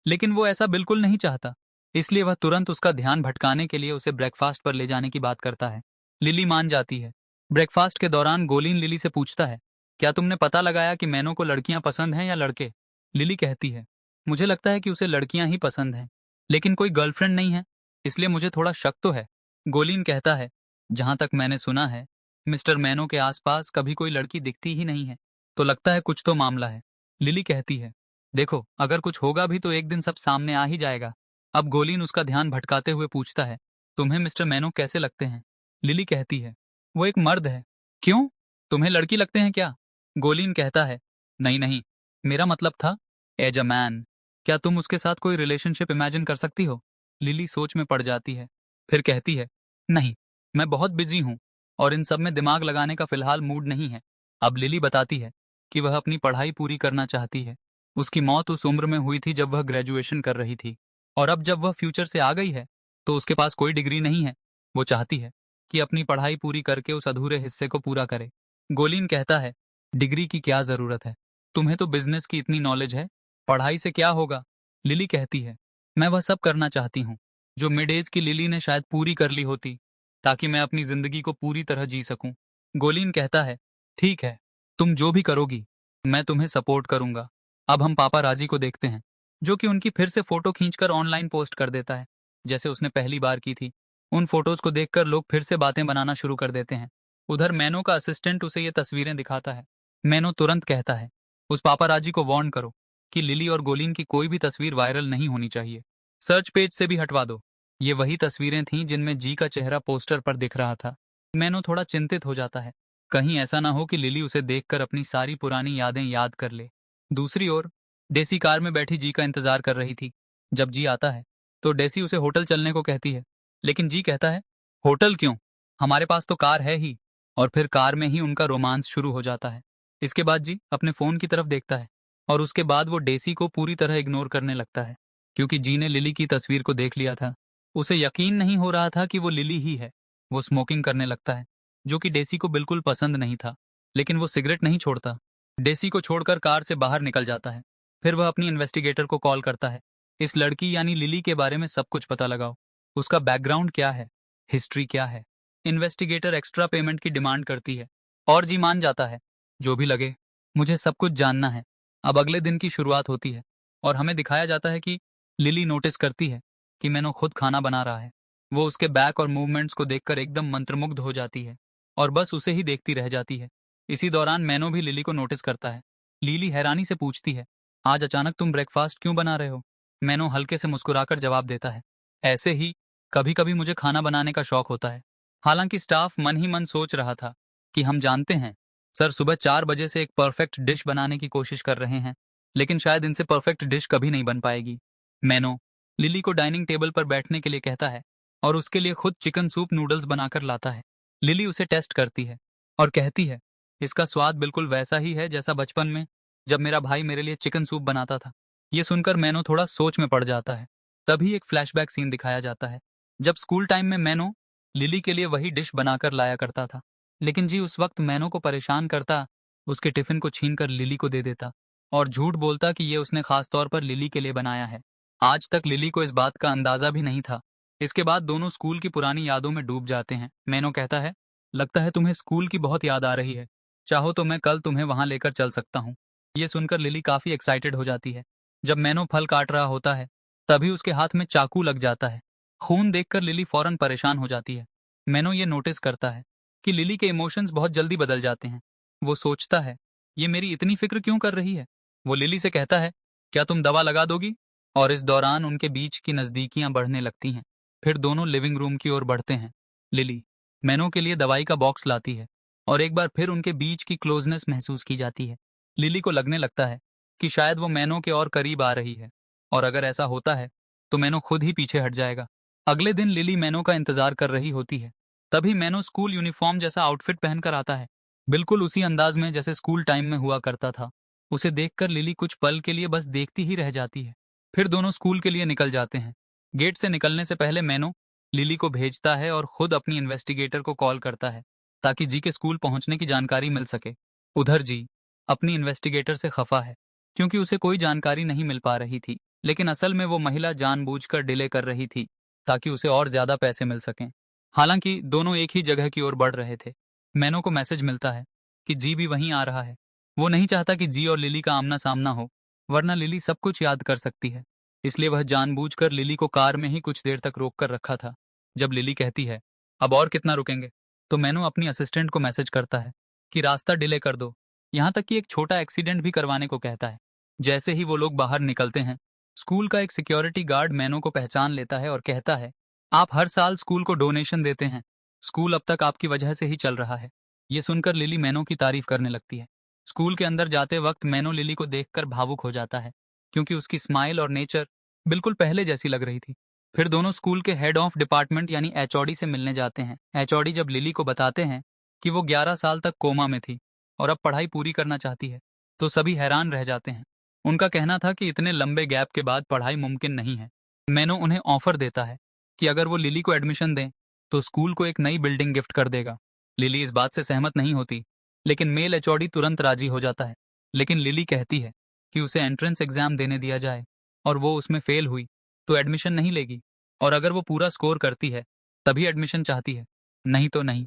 लेकिन वो ऐसा बिल्कुल नहीं चाहता। इसलिए वह तुरंत उसका ध्यान भटकाने के लिए उसे ब्रेकफास्ट पर ले जाने की बात करता है। लिली मान जाती है। ब्रेकफास्ट के दौरान गोलीन लिली से पूछता है, क्या तुमने पता लगाया कि मैनो को लड़कियां पसंद हैं या लड़के? लिली कहती है, मुझे लगता है कि उसे लड़कियां ही पसंद हैं, लेकिन कोई गर्लफ्रेंड नहीं है, इसलिए मुझे थोड़ा शक तो है। गोलीन कहता है, जहां तक मैंने सुना है, मिस्टर मैनो के आसपास कभी कोई लड़की दिखती ही नहीं है, तो लगता है कुछ तो मामला है। लिली कहती है, देखो अगर कुछ होगा भी तो एक दिन सब सामने आ ही जाएगा। अब गोलीन उसका ध्यान भटकाते हुए पूछता है, तुम्हें मिस्टर मैनो कैसे लगते हैं? लिली कहती है, वो एक मर्द है। क्यों? तुम्हें लड़की लगते हैं क्या? गोलीन कहता है, नहीं नहीं, मेरा मतलब था एज अ मैन। क्या तुम उसके साथ कोई रिलेशनशिप इमेजिन कर सकती हो? लिली सोच में पड़ जाती है, फिर कहती है, नहीं, मैं बहुत बिजी हूँ और इन सब में दिमाग लगाने का फिलहाल मूड नहीं है। अब लिली बताती है कि वह अपनी पढ़ाई पूरी करना चाहती है। उसकी मौत उस उम्र में हुई थी जब वह ग्रेजुएशन कर रही थी, और अब जब वह फ्यूचर से आ गई है तो उसके पास कोई डिग्री नहीं है। वो चाहती है कि अपनी पढ़ाई पूरी करके उस अधूरे हिस्से को पूरा करे। गोलीन कहता है, डिग्री की क्या जरूरत है? तुम्हें तो बिजनेस की इतनी नॉलेज है, पढ़ाई से क्या होगा? लिली कहती है, मैं वह सब करना चाहती हूँ जो मिड एज की लिली ने शायद पूरी कर ली होती, ताकि मैं अपनी जिंदगी को पूरी तरह जी सकूं। गोलीन कहता है, ठीक है, तुम जो भी करोगी मैं तुम्हें सपोर्ट करूंगा। अब हम पापा राजी को देखते हैं, जो कि उनकी फिर से फोटो खींचकर ऑनलाइन पोस्ट कर देता है, जैसे उसने पहली बार की थी। उन फोटोज को देखकर लोग फिर से बातें बनाना शुरू कर देते हैं। उधर मैनो का असिस्टेंट उसे ये तस्वीरें दिखाता है। मैनो तुरंत कहता है, उस पापाराजी को वार्न करो कि लिली और गोलीन की कोई भी तस्वीर वायरल नहीं होनी चाहिए। सर्च पेज से भी हटवा दो। ये वही तस्वीरें थीं जिनमें जी का चेहरा पोस्टर पर दिख रहा था। मैनो थोड़ा चिंतित हो जाता है, कहीं ऐसा ना हो कि लिली उसे देखकर अपनी सारी पुरानी यादें याद कर ले। दूसरी ओर डेसी कार में बैठी जी का इंतजार कर रही थी। जब जी आता है तो डेसी उसे होटल चलने को कहती है, लेकिन जी कहता है, होटल क्यों, हमारे पास तो कार है ही। और फिर कार में ही उनका रोमांस शुरू हो जाता है। इसके बाद जी अपने फोन की तरफ देखता है और उसके बाद वो डेसी को पूरी तरह इग्नोर करने लगता है, क्योंकि जी ने लिली की तस्वीर को देख लिया था। उसे यकीन नहीं हो रहा था कि वो लिली ही है। वो स्मोकिंग करने लगता है, जो कि डेसी को बिल्कुल पसंद नहीं था, लेकिन वो सिगरेट नहीं छोड़ता। डेसी को छोड़कर कार से बाहर निकल जाता है। फिर वह अपनी इन्वेस्टिगेटर को कॉल करता है, इस लड़की यानी लिली के बारे में सब कुछ पता लगाओ। उसका बैकग्राउंड क्या है, हिस्ट्री क्या है। इन्वेस्टिगेटर एक्स्ट्रा पेमेंट की डिमांड करती है और जी मान जाता है, जो भी लगे, मुझे सब कुछ जानना है। अब अगले दिन की शुरुआत होती है और हमें दिखाया जाता है कि लिली नोटिस करती है कि मैनो खुद खाना बना रहा है। वो उसके बैक और मूवमेंट्स को देखकर एकदम मंत्रमुग्ध हो जाती है और बस उसे ही देखती रह जाती है। इसी दौरान मैनो भी लिली को नोटिस करता है। लिली हैरानी से पूछती है, आज अचानक तुम ब्रेकफास्ट क्यों बना रहे हो? मैनो हल्के से मुस्कुराकर जवाब देता है, ऐसे ही, कभी कभी मुझे खाना बनाने का शौक होता है। हालांकि स्टाफ मन ही मन सोच रहा था कि हम जानते हैं सर सुबह 4 बजे से एक परफेक्ट डिश बनाने की कोशिश कर रहे हैं, लेकिन शायद इनसे परफेक्ट डिश कभी नहीं बन पाएगी। मैनो लिली को डाइनिंग टेबल पर बैठने के लिए कहता है और उसके लिए खुद चिकन सूप नूडल्स बनाकर लाता है। लिली उसे टेस्ट करती है और कहती है, इसका स्वाद बिल्कुल वैसा ही है जैसा बचपन में जब मेरा भाई मेरे लिए चिकन सूप बनाता था। ये सुनकर मैनो थोड़ा सोच में पड़ जाता है। तभी एक फ्लैशबैक सीन दिखाया जाता है, जब स्कूल टाइम में मैनो लिली के लिए वही डिश बनाकर लाया करता था, लेकिन जी उस वक्त मैनो को परेशान करता, उसके टिफिन को छीनकर लिली को दे देता और झूठ बोलता कि ये उसने खास तौर पर लिली के लिए बनाया है। आज तक लिली को इस बात का अंदाजा भी नहीं था। इसके बाद दोनों स्कूल की पुरानी यादों में डूब जाते हैं। मैनो कहता है, लगता है तुम्हें स्कूल की बहुत याद आ रही है, चाहो तो मैं कल तुम्हें वहां लेकर चल सकता हूँ। ये सुनकर लिली काफी एक्साइटेड हो जाती है। जब मैनो फल काट रहा होता है तभी उसके हाथ में चाकू लग जाता है। खून देखकर लिली फौरन परेशान हो जाती है। मैनो ये नोटिस करता है कि लिली के इमोशंस बहुत जल्दी बदल जाते हैं। वो सोचता है, ये मेरी इतनी फिक्र क्यों कर रही है। वो लिली से कहता है, क्या तुम दवा लगा दोगी? और इस दौरान उनके बीच की नजदीकियां बढ़ने लगती हैं। फिर दोनों लिविंग रूम की ओर बढ़ते हैं। लिली मैनो के लिए दवाई का बॉक्स लाती है और एक बार फिर उनके बीच की क्लोजनेस महसूस की जाती है। लिली को लगने लगता है कि शायद वो मैनो के और करीब आ रही है, और अगर ऐसा होता है तो मैनो खुद ही पीछे हट जाएगा। अगले दिन लिली मैनो का इंतजार कर रही होती है। तभी मैनो स्कूल यूनिफॉर्म जैसा आउटफिट पहनकर आता है, बिल्कुल उसी अंदाज में जैसे स्कूल टाइम में हुआ करता था। उसे देखकर लिली कुछ पल के लिए बस देखती ही रह जाती है। फिर दोनों स्कूल के लिए निकल जाते हैं। गेट से निकलने से पहले मैनो लिली को भेजता है और खुद अपनी इन्वेस्टिगेटर को कॉल करता है, ताकि जी के स्कूल पहुंचने की जानकारी मिल सके। उधर जी अपनी इन्वेस्टिगेटर से खफा है, क्योंकि उसे कोई जानकारी नहीं मिल पा रही थी, लेकिन असल में वो महिला जानबूझकर डिले कर रही थी ताकि उसे और ज्यादा पैसे मिल सकें। हालांकि दोनों एक ही जगह की ओर बढ़ रहे थे। मैनो को मैसेज मिलता है कि जी भी वहीं आ रहा है। वो नहीं चाहता कि जी और लिली का आमना सामना हो, वरना लिली सब कुछ याद कर सकती है। इसलिए वह जानबूझकर लिली को कार में ही कुछ देर तक रोक कर रखा था। जब लिली कहती है, अब और कितना रुकेंगे, तो मैनू अपनी असिस्टेंट को मैसेज करता है कि रास्ता डिले कर दो, यहाँ तक कि एक छोटा एक्सीडेंट भी करवाने को कहता है। जैसे ही वो लोग बाहर निकलते हैं, स्कूल का एक सिक्योरिटी गार्ड मैनो को पहचान लेता है और कहता है, आप हर साल स्कूल को डोनेशन देते हैं, स्कूल अब तक आपकी वजह से ही चल रहा है। ये सुनकर लिली मैनो की तारीफ करने लगती है। स्कूल के अंदर जाते वक्त मैनो लिली को देखकर भावुक हो जाता है, क्योंकि उसकी स्माइल और नेचर बिल्कुल पहले जैसी लग रही थी। फिर दोनों स्कूल के हेड ऑफ डिपार्टमेंट यानी एचओडी से मिलने जाते हैं। एचओडी जब लिली को बताते हैं कि वो 11 साल तक कोमा में थी और अब पढ़ाई पूरी करना चाहती है, तो सभी हैरान रह जाते हैं। उनका कहना था कि इतने लंबे गैप के बाद पढ़ाई मुमकिन नहीं है। मैनो उन्हें ऑफर देता है कि अगर वो लिली को एडमिशन दें तो स्कूल को एक नई बिल्डिंग गिफ्ट कर देगा। लिली इस बात से सहमत नहीं होती, लेकिन मेल एचओडी तुरंत राजी हो जाता है। लेकिन लिली कहती है कि उसे एंट्रेंस एग्जाम देने दिया जाए, और वो उसमें फेल हुई तो एडमिशन नहीं लेगी, और अगर वो पूरा स्कोर करती है तभी एडमिशन चाहती है, नहीं तो नहीं।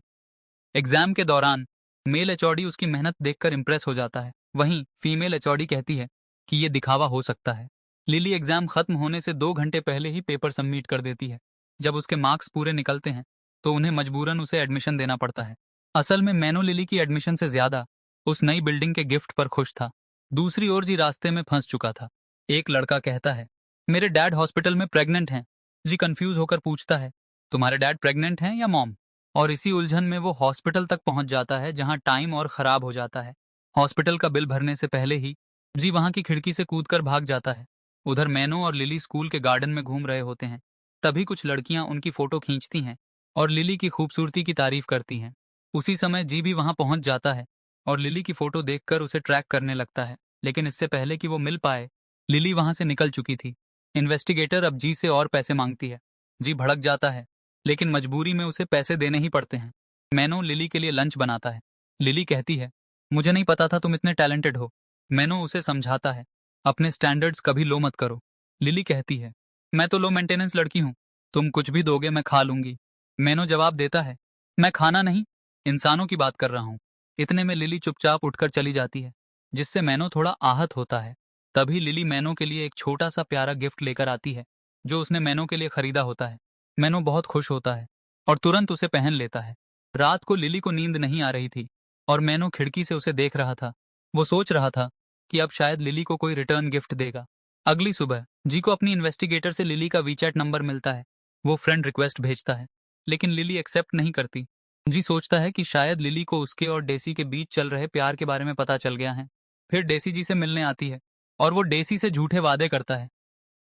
एग्जाम के दौरान मेल एचओडी उसकी मेहनत देखकर इंप्रेस हो जाता है। वहीं फीमेल एचओडी कहती है कि ये दिखावा हो सकता है। लिली एग्जाम खत्म होने से 2 घंटे पहले ही पेपर सबमिट कर देती है। जब उसके मार्क्स पूरे निकलते हैं तो उन्हें मजबूरन उसे एडमिशन देना पड़ता है। असल में मैनो लिली की एडमिशन से ज्यादा उस नई बिल्डिंग के गिफ्ट पर खुश था। दूसरी ओर जी रास्ते में फंस चुका था। एक लड़का कहता है, मेरे डैड हॉस्पिटल में प्रेग्नेंट हैं। जी कंफ्यूज होकर पूछता है, तुम्हारे डैड प्रेग्नेंट हैं या मॉम? और इसी उलझन में वो हॉस्पिटल तक पहुंच जाता है, जहां टाइम और खराब हो जाता है। हॉस्पिटल का बिल भरने से पहले ही जी वहां की खिड़की से कूदकर भाग जाता है। उधर मैनो और लिली स्कूल के गार्डन में घूम रहे होते हैं। तभी कुछ लड़कियां उनकी फोटो खींचती हैं और लिली की खूबसूरती की तारीफ करती हैं। उसी समय जी भी वहां पहुंच जाता है और लिली की फोटो देखकर उसे ट्रैक करने लगता है। लेकिन इससे पहले कि वो मिल पाए, लिली वहां से निकल चुकी थी। इन्वेस्टिगेटर अब जी से और पैसे मांगती है। जी भड़क जाता है, लेकिन मजबूरी में उसे पैसे देने ही पड़ते हैं। मैनो लिली के लिए लंच बनाता है। लिली कहती है, मुझे नहीं पता था तुम इतने टैलेंटेड हो। मैनो उसे समझाता है, अपने स्टैंडर्ड्स कभी लो मत करो। लिली कहती है, मैं तो लो मेंटेनेंस लड़की हूँ, तुम कुछ भी दोगे मैं खा लूंगी। मैनो जवाब देता है, मैं खाना नहीं, इंसानों की बात कर रहा हूँ। इतने में लिली चुपचाप उठकर चली जाती है, जिससे मैनो थोड़ा आहत होता है। तभी लिली मैनो के लिए एक छोटा सा प्यारा गिफ्ट लेकर आती है, जो उसने मैनो के लिए खरीदा होता है। मैनो बहुत खुश होता है और तुरंत उसे पहन लेता है। रात को लिली को नींद नहीं आ रही थी और मैनो खिड़की से उसे देख रहा था। वो सोच रहा था कि अब शायद लिली को कोई रिटर्न गिफ्ट देगा। अगली सुबह जी को अपनी इन्वेस्टिगेटर से लिली का वीचैट नंबर मिलता है। वो फ्रेंड रिक्वेस्ट भेजता है, लेकिन लिली एक्सेप्ट नहीं करती। जी सोचता है कि शायद लिली को उसके और डेसी के बीच चल रहे प्यार के बारे में पता चल गया है। फिर डेसी जी से मिलने आती है और वो डेसी से झूठे वादे करता है।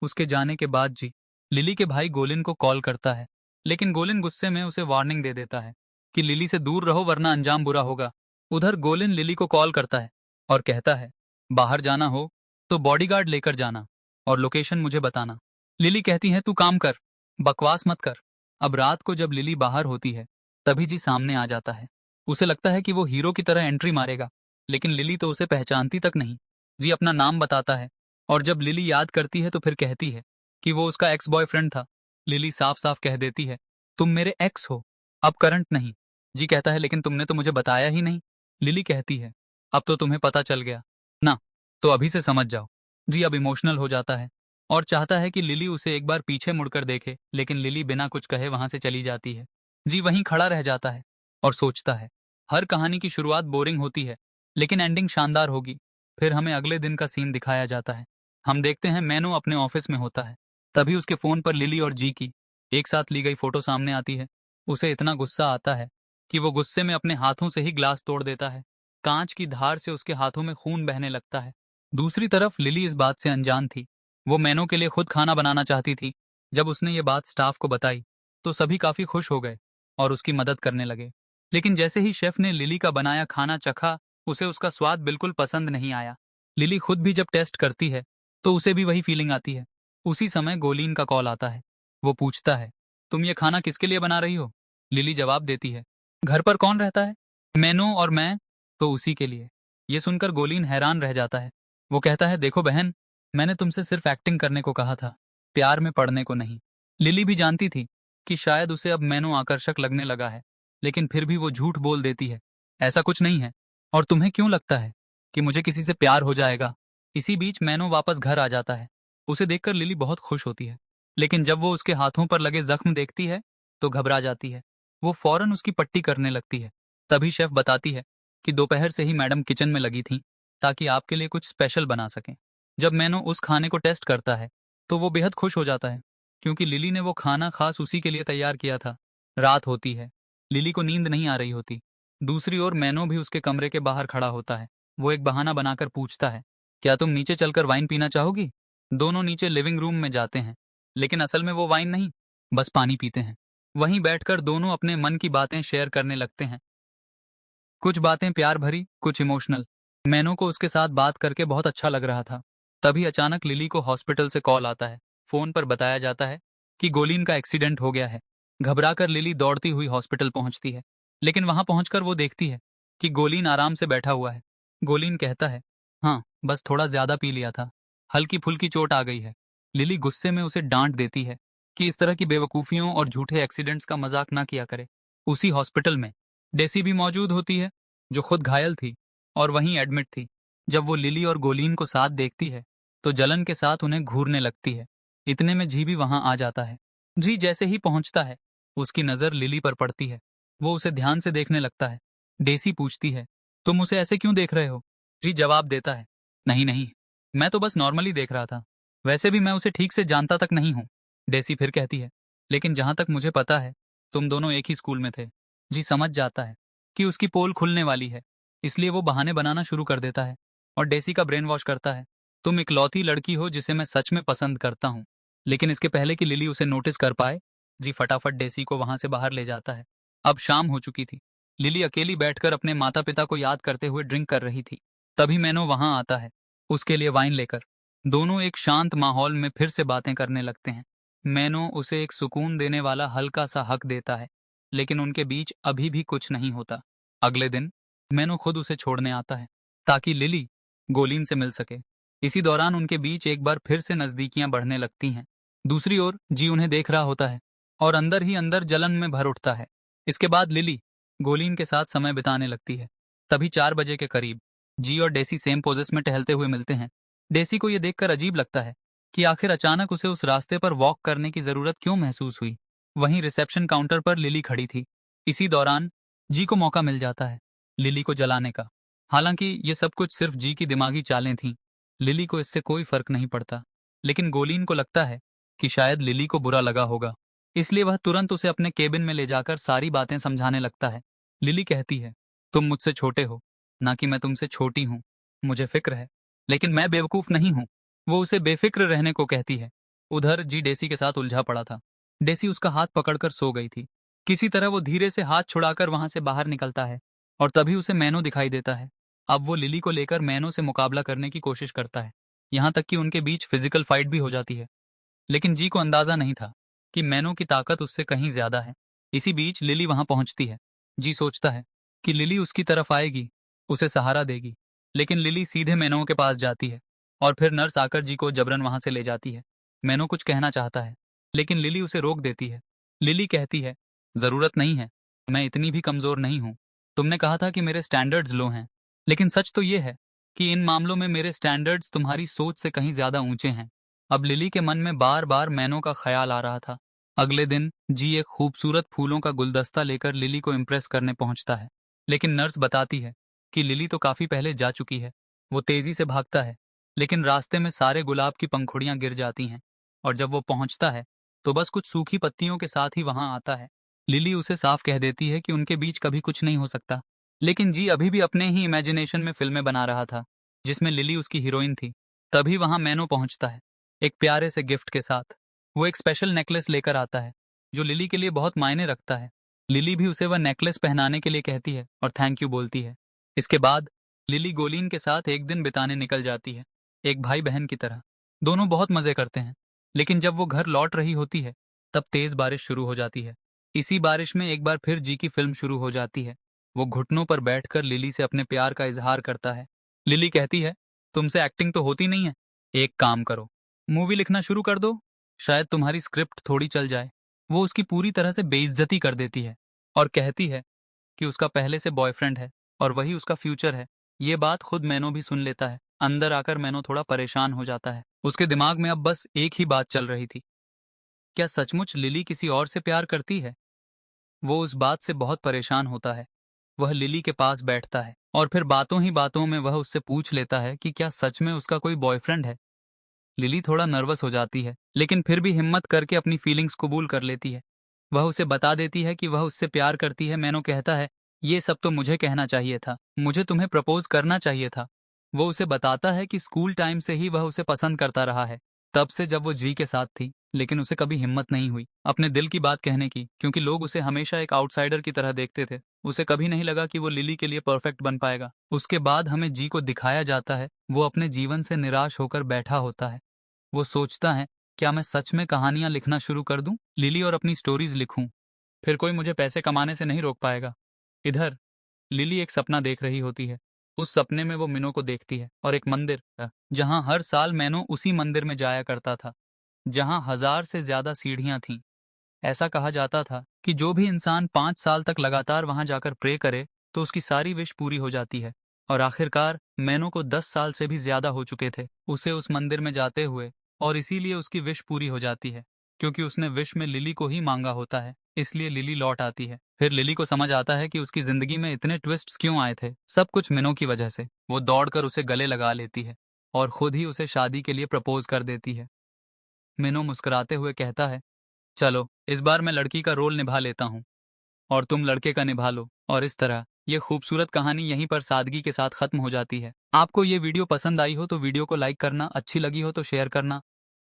उसके जाने के बाद जी लिली के भाई गोलिन को कॉल करता है, लेकिन गोलिन गुस्से में उसे वार्निंग दे देता है कि लिली से दूर रहो वरना अंजाम बुरा होगा। उधर गोलिन लिली को कॉल करता है और कहता है, बाहर जाना हो तो बॉडीगार्ड लेकर जाना और लोकेशन मुझे बताना। लिली कहती है, तू काम कर, बकवास मत कर। अब रात को जब लिली बाहर होती है तभी जी सामने आ जाता है। उसे लगता है कि वो हीरो की तरह एंट्री मारेगा, लेकिन लिली तो उसे पहचानती तक नहीं। जी अपना नाम बताता है और जब लिली याद करती है तो फिर कहती है कि वो उसका एक्स बॉयफ्रेंड था। लिली साफ साफ कह देती है, तुम मेरे एक्स हो, अब करंट नहीं। जी कहता है, लेकिन तुमने तो मुझे बताया ही नहीं। लिली कहती है, अब तो तुम्हें पता चल गया ना, तो अभी से समझ जाओ। जी अब इमोशनल हो जाता है और चाहता है कि लिली उसे एक बार पीछे मुड़कर देखे, लेकिन लिली बिना कुछ कहे वहां से चली जाती है। जी वहीं खड़ा रह जाता है और सोचता है, हर कहानी की शुरुआत बोरिंग होती है, लेकिन एंडिंग शानदार होगी। फिर हमें अगले दिन का सीन दिखाया जाता है। हम देखते हैं मैनो अपने ऑफिस में होता है। तभी उसके फोन पर लिली और जी की एक साथ ली गई फोटो सामने आती है। उसे इतना गुस्सा आता है कि वो गुस्से में अपने हाथों से ही ग्लास तोड़ देता है। कांच की धार से उसके हाथों में खून बहने लगता है। दूसरी तरफ लिली इस बात से अनजान थी। वो मैनो के लिए खुद खाना बनाना चाहती थी। जब उसने ये बात स्टाफ को बताई तो सभी काफी खुश हो गए और उसकी मदद करने लगे। लेकिन जैसे ही शेफ ने लिली का बनाया खाना चखा, उसे उसका स्वाद बिल्कुल पसंद नहीं आया। लिली खुद भी जब टेस्ट करती है तो उसे भी वही फीलिंग आती है। उसी समय गोलीन का कॉल आता है। वो पूछता है, तुम ये खाना किसके लिए बना रही हो? लिली जवाब देती है, घर पर कौन रहता है? मैनो और मैं, तो उसी के लिए। ये सुनकर गोलीन हैरान रह जाता है। वो कहता है, देखो बहन, मैंने तुमसे सिर्फ एक्टिंग करने को कहा था, प्यार में पड़ने को नहीं। लिली भी जानती थी कि शायद उसे अब मैनो आकर्षक लगने लगा है, लेकिन फिर भी वो झूठ बोल देती है, ऐसा कुछ नहीं है। और तुम्हें क्यों लगता है कि मुझे किसी से प्यार हो जाएगा? इसी बीच मैनो वापस घर आ जाता है। उसे देखकर लिली बहुत खुश होती है, लेकिन जब वो उसके हाथों पर लगे जख्म देखती है तो घबरा जाती है। वो फौरन उसकी पट्टी करने लगती है। तभी शेफ बताती है कि दोपहर से ही मैडम किचन में लगी थी ताकि आपके लिए कुछ स्पेशल बना सकें। जब मैनो उस खाने को टेस्ट करता है तो वो बेहद खुश हो जाता है क्योंकि लिली ने वो खाना खास उसी के लिए तैयार किया था। रात होती है। लिली को नींद नहीं आ रही होती। दूसरी ओर मैनो भी उसके कमरे के बाहर खड़ा होता है। वो एक बहाना बनाकर पूछता है, क्या तुम नीचे चलकर वाइन पीना चाहोगी? दोनों नीचे लिविंग रूम में जाते हैं, लेकिन असल में वो वाइन नहीं, बस पानी पीते हैं। वहीं बैठकर दोनों अपने मन की बातें शेयर करने लगते हैं। कुछ बातें प्यार भरी, कुछ इमोशनल। मैनो को उसके साथ बात करके बहुत अच्छा लग रहा था। तभी अचानक लिली को हॉस्पिटल से कॉल आता है। फोन पर बताया जाता है कि गोलीन का एक्सीडेंट हो गया है। घबराकर लिली दौड़ती हुई हॉस्पिटल पहुंचती है, लेकिन वहां पहुंचकर वो देखती है कि गोलीन आराम से बैठा हुआ है। गोलीन कहता है, हाँ, बस थोड़ा ज्यादा पी लिया था, हल्की फुल्की चोट आ गई है। लिली गुस्से में उसे डांट देती है कि इस तरह की बेवकूफियों और झूठे एक्सीडेंट्स का मजाक ना किया करे। उसी हॉस्पिटल में डेसी भी मौजूद होती है, जो खुद घायल थी और वहीं एडमिट थी। जब वो लिली और गोलीन को साथ देखती है तो जलन के साथ उन्हें घूरने लगती है। इतने में जी भी वहां आ जाता है। जी जैसे ही पहुंचता है, उसकी नजर लिली पर पड़ती है। वो उसे ध्यान से देखने लगता है। डेसी पूछती है, तुम उसे ऐसे क्यों देख रहे हो? जी जवाब देता है, नहीं नहीं, मैं तो बस नॉर्मली देख रहा था, वैसे भी मैं उसे ठीक से जानता तक नहीं हूँ। डेसी फिर कहती है, लेकिन जहां तक मुझे पता है तुम दोनों एक ही स्कूल में थे। जी समझ जाता है कि उसकी पोल खुलने वाली है, इसलिए वो बहाने बनाना शुरू कर देता है और डेसी का ब्रेन वॉश करता है। तुम इकलौती लड़की हो जिसे मैं सच में पसंद करता हूँ। लेकिन इसके पहले कि लिली उसे नोटिस कर पाए, जी फटाफट डेसी को वहां से बाहर ले जाता है। अब शाम हो चुकी थी। लिली अकेली बैठकर अपने माता पिता को याद करते हुए ड्रिंक कर रही थी। तभी मैनो वहां आता है, उसके लिए वाइन लेकर। दोनों एक शांत माहौल में फिर से बातें करने लगते हैं। मैनो उसे एक सुकून देने वाला हल्का सा हक देता है, लेकिन उनके बीच अभी भी कुछ नहीं होता। अगले दिन मैनो खुद उसे छोड़ने आता है ताकि लिली गोलीन से मिल सके। इसी दौरान उनके बीच एक बार फिर से नजदीकियां बढ़ने लगती हैं। दूसरी ओर जी उन्हें देख रहा होता है और अंदर ही अंदर जलन में भर उठता है। इसके बाद लिली गोलीन के साथ समय बिताने लगती है। तभी 4 बजे के करीब जी और डेसी सेम पोजेस में टहलते हुए मिलते हैं। डेसी को यह देखकर अजीब लगता है कि आखिर अचानक उसे उस रास्ते पर वॉक करने की जरूरत क्यों महसूस हुई। वहीं रिसेप्शन काउंटर पर लिली खड़ी थी। इसी दौरान जी को मौका मिल जाता है लिली को जलाने का। हालांकि ये सब कुछ सिर्फ जी की दिमागी चालें थीं। लिली को इससे कोई फर्क नहीं पड़ता, लेकिन गोलीन को लगता है कि शायद लिली को बुरा लगा होगा, इसलिए वह तुरंत उसे अपने केबिन में ले जाकर सारी बातें समझाने लगता है। लिली कहती है, तुम मुझसे छोटे हो, ना कि मैं तुमसे छोटी हूँ। मुझे फिक्र है, लेकिन मैं बेवकूफ नहीं हूँ। वो उसे बेफिक्र रहने को कहती है। उधर जी डेसी के साथ उलझा पड़ा था। डेसी उसका हाथ पकड़कर सो गई थी। किसी तरह वो धीरे से हाथ छुड़ाकर वहां से बाहर निकलता है और तभी उसे मैनो दिखाई देता है। अब वो लिली को लेकर मैनो से मुकाबला करने की कोशिश करता है, यहाँ तक कि उनके बीच फिजिकल फाइट भी हो जाती है। लेकिन जी को अंदाजा नहीं था कि मैनो की ताकत उससे कहीं ज्यादा है। इसी बीच लिली वहां पहुंचती है। जी सोचता है कि लिली उसकी तरफ आएगी, उसे सहारा देगी, लेकिन लिली सीधे मैनो के पास जाती है और फिर नर्स आकर जी को जबरन वहां से ले जाती है। मैनो कुछ कहना चाहता है, लेकिन लिली उसे रोक देती है। लिली कहती है, जरूरत नहीं है, मैं इतनी भी कमजोर नहीं हूं। तुमने कहा था कि मेरे स्टैंडर्ड्स लो हैं, लेकिन सच तो ये है कि इन मामलों में मेरे स्टैंडर्ड्स तुम्हारी सोच से कहीं ज्यादा ऊंचे हैं। अब लिली के मन में बार बार मैनो का ख्याल आ रहा था। अगले दिन जी एक खूबसूरत फूलों का गुलदस्ता लेकर लिली को इम्प्रेस करने पहुंचता है, लेकिन नर्स बताती है कि लिली तो काफी पहले जा चुकी है। वो तेजी से भागता है, लेकिन रास्ते में सारे गुलाब की पंखुड़ियां गिर जाती हैं और जब वो पहुंचता है तो बस कुछ सूखी पत्तियों के साथ ही वहां आता है। लिली उसे साफ कह देती है कि उनके बीच कभी कुछ नहीं हो सकता, लेकिन जी अभी भी अपने ही इमेजिनेशन में फिल्में बना रहा था जिसमें लिली उसकी हीरोइन थी। तभी वहां मैनो पहुंचता है एक प्यारे से गिफ्ट के साथ। वो एक स्पेशल नेकलेस लेकर आता है जो लिली के लिए बहुत मायने रखता है। लिली भी उसे वह नेकलेस पहनाने के लिए कहती है और थैंक यू बोलती है। इसके बाद लिली गोलीन के साथ एक दिन बिताने निकल जाती है, एक भाई बहन की तरह। दोनों बहुत मजे करते हैं, लेकिन जब वो घर लौट रही होती है तब तेज बारिश शुरू हो जाती है। इसी बारिश में एक बार फिर जी की फिल्म शुरू हो जाती है। वो घुटनों पर बैठकर लिली से अपने प्यार का इजहार करता है। लिली कहती है, तुमसे एक्टिंग तो होती नहीं है, एक काम करो, मूवी लिखना शुरू कर दो, शायद तुम्हारी स्क्रिप्ट थोड़ी चल जाए। वो उसकी पूरी तरह से बेइज्जती कर देती है और कहती है कि उसका पहले से बॉयफ्रेंड है और वही उसका फ्यूचर है। ये बात खुद मैनो भी सुन लेता है। अंदर आकर मैनो थोड़ा परेशान हो जाता है। उसके दिमाग में अब बस एक ही बात चल रही थी, क्या सचमुच लिली किसी और से प्यार करती है? वो उस बात से बहुत परेशान होता है। वह लिली के पास बैठता है और फिर बातों ही बातों में वह उससे पूछ लेता है कि क्या सच में उसका कोई बॉयफ्रेंड है। लिली थोड़ा नर्वस हो जाती है, लेकिन फिर भी हिम्मत करके अपनी फीलिंग्स कबूल कर लेती है। वह उसे बता देती है कि वह उससे प्यार करती है। मैनो कहता है, ये सब तो मुझे कहना चाहिए था, मुझे तुम्हें प्रपोज करना चाहिए था। वो उसे बताता है कि स्कूल टाइम से ही वह उसे पसंद करता रहा है, तब से जब वो जी के साथ थी, लेकिन उसे कभी हिम्मत नहीं हुई अपने दिल की बात कहने की, क्योंकि लोग उसे हमेशा एक आउटसाइडर की तरह देखते थे। उसे कभी नहीं लगा कि वो लिली के लिए परफेक्ट बन पाएगा। उसके बाद हमें जी को दिखाया जाता है, वो अपने जीवन से निराश होकर बैठा होता है। वो सोचता है, क्या मैं सच में कहानियां लिखना शुरू कर दूं, लिली और अपनी स्टोरीज लिखूं, फिर कोई मुझे पैसे कमाने से नहीं रोक पाएगा। इधर लिली एक सपना देख रही होती है। उस सपने में वो मिनो को देखती है और एक मंदिर जहां हर साल मैनो उसी मंदिर में जाया करता था, जहां 1000 से ज्यादा सीढ़ियां थीं। ऐसा कहा जाता था कि जो भी इंसान 5 साल तक लगातार वहां जाकर प्रे करे तो उसकी सारी विश पूरी हो जाती है। और आखिरकार मैनो को 10 साल से भी ज्यादा हो चुके थे उसे उस मंदिर में जाते हुए, और इसीलिए उसकी विश पूरी हो जाती है, क्योंकि उसने विश में लिली को ही मांगा होता है। इसलिए लिली लौट आती है। फिर लिली को समझ आता है कि उसकी जिंदगी में इतने ट्विस्ट्स क्यों आए थे, सब कुछ मिनो की वजह से। वो दौड़कर उसे गले लगा लेती है और खुद ही उसे शादी के लिए प्रपोज कर देती है। मिनो मुस्कुराते हुए कहता है, चलो इस बार मैं लड़की का रोल निभा लेता हूँ और तुम लड़के का निभा लो। और इस तरह ये खूबसूरत कहानी यहीं पर सादगी के साथ खत्म हो जाती है। आपको ये वीडियो पसंद आई हो तो वीडियो को लाइक करना, अच्छी लगी हो तो शेयर करना।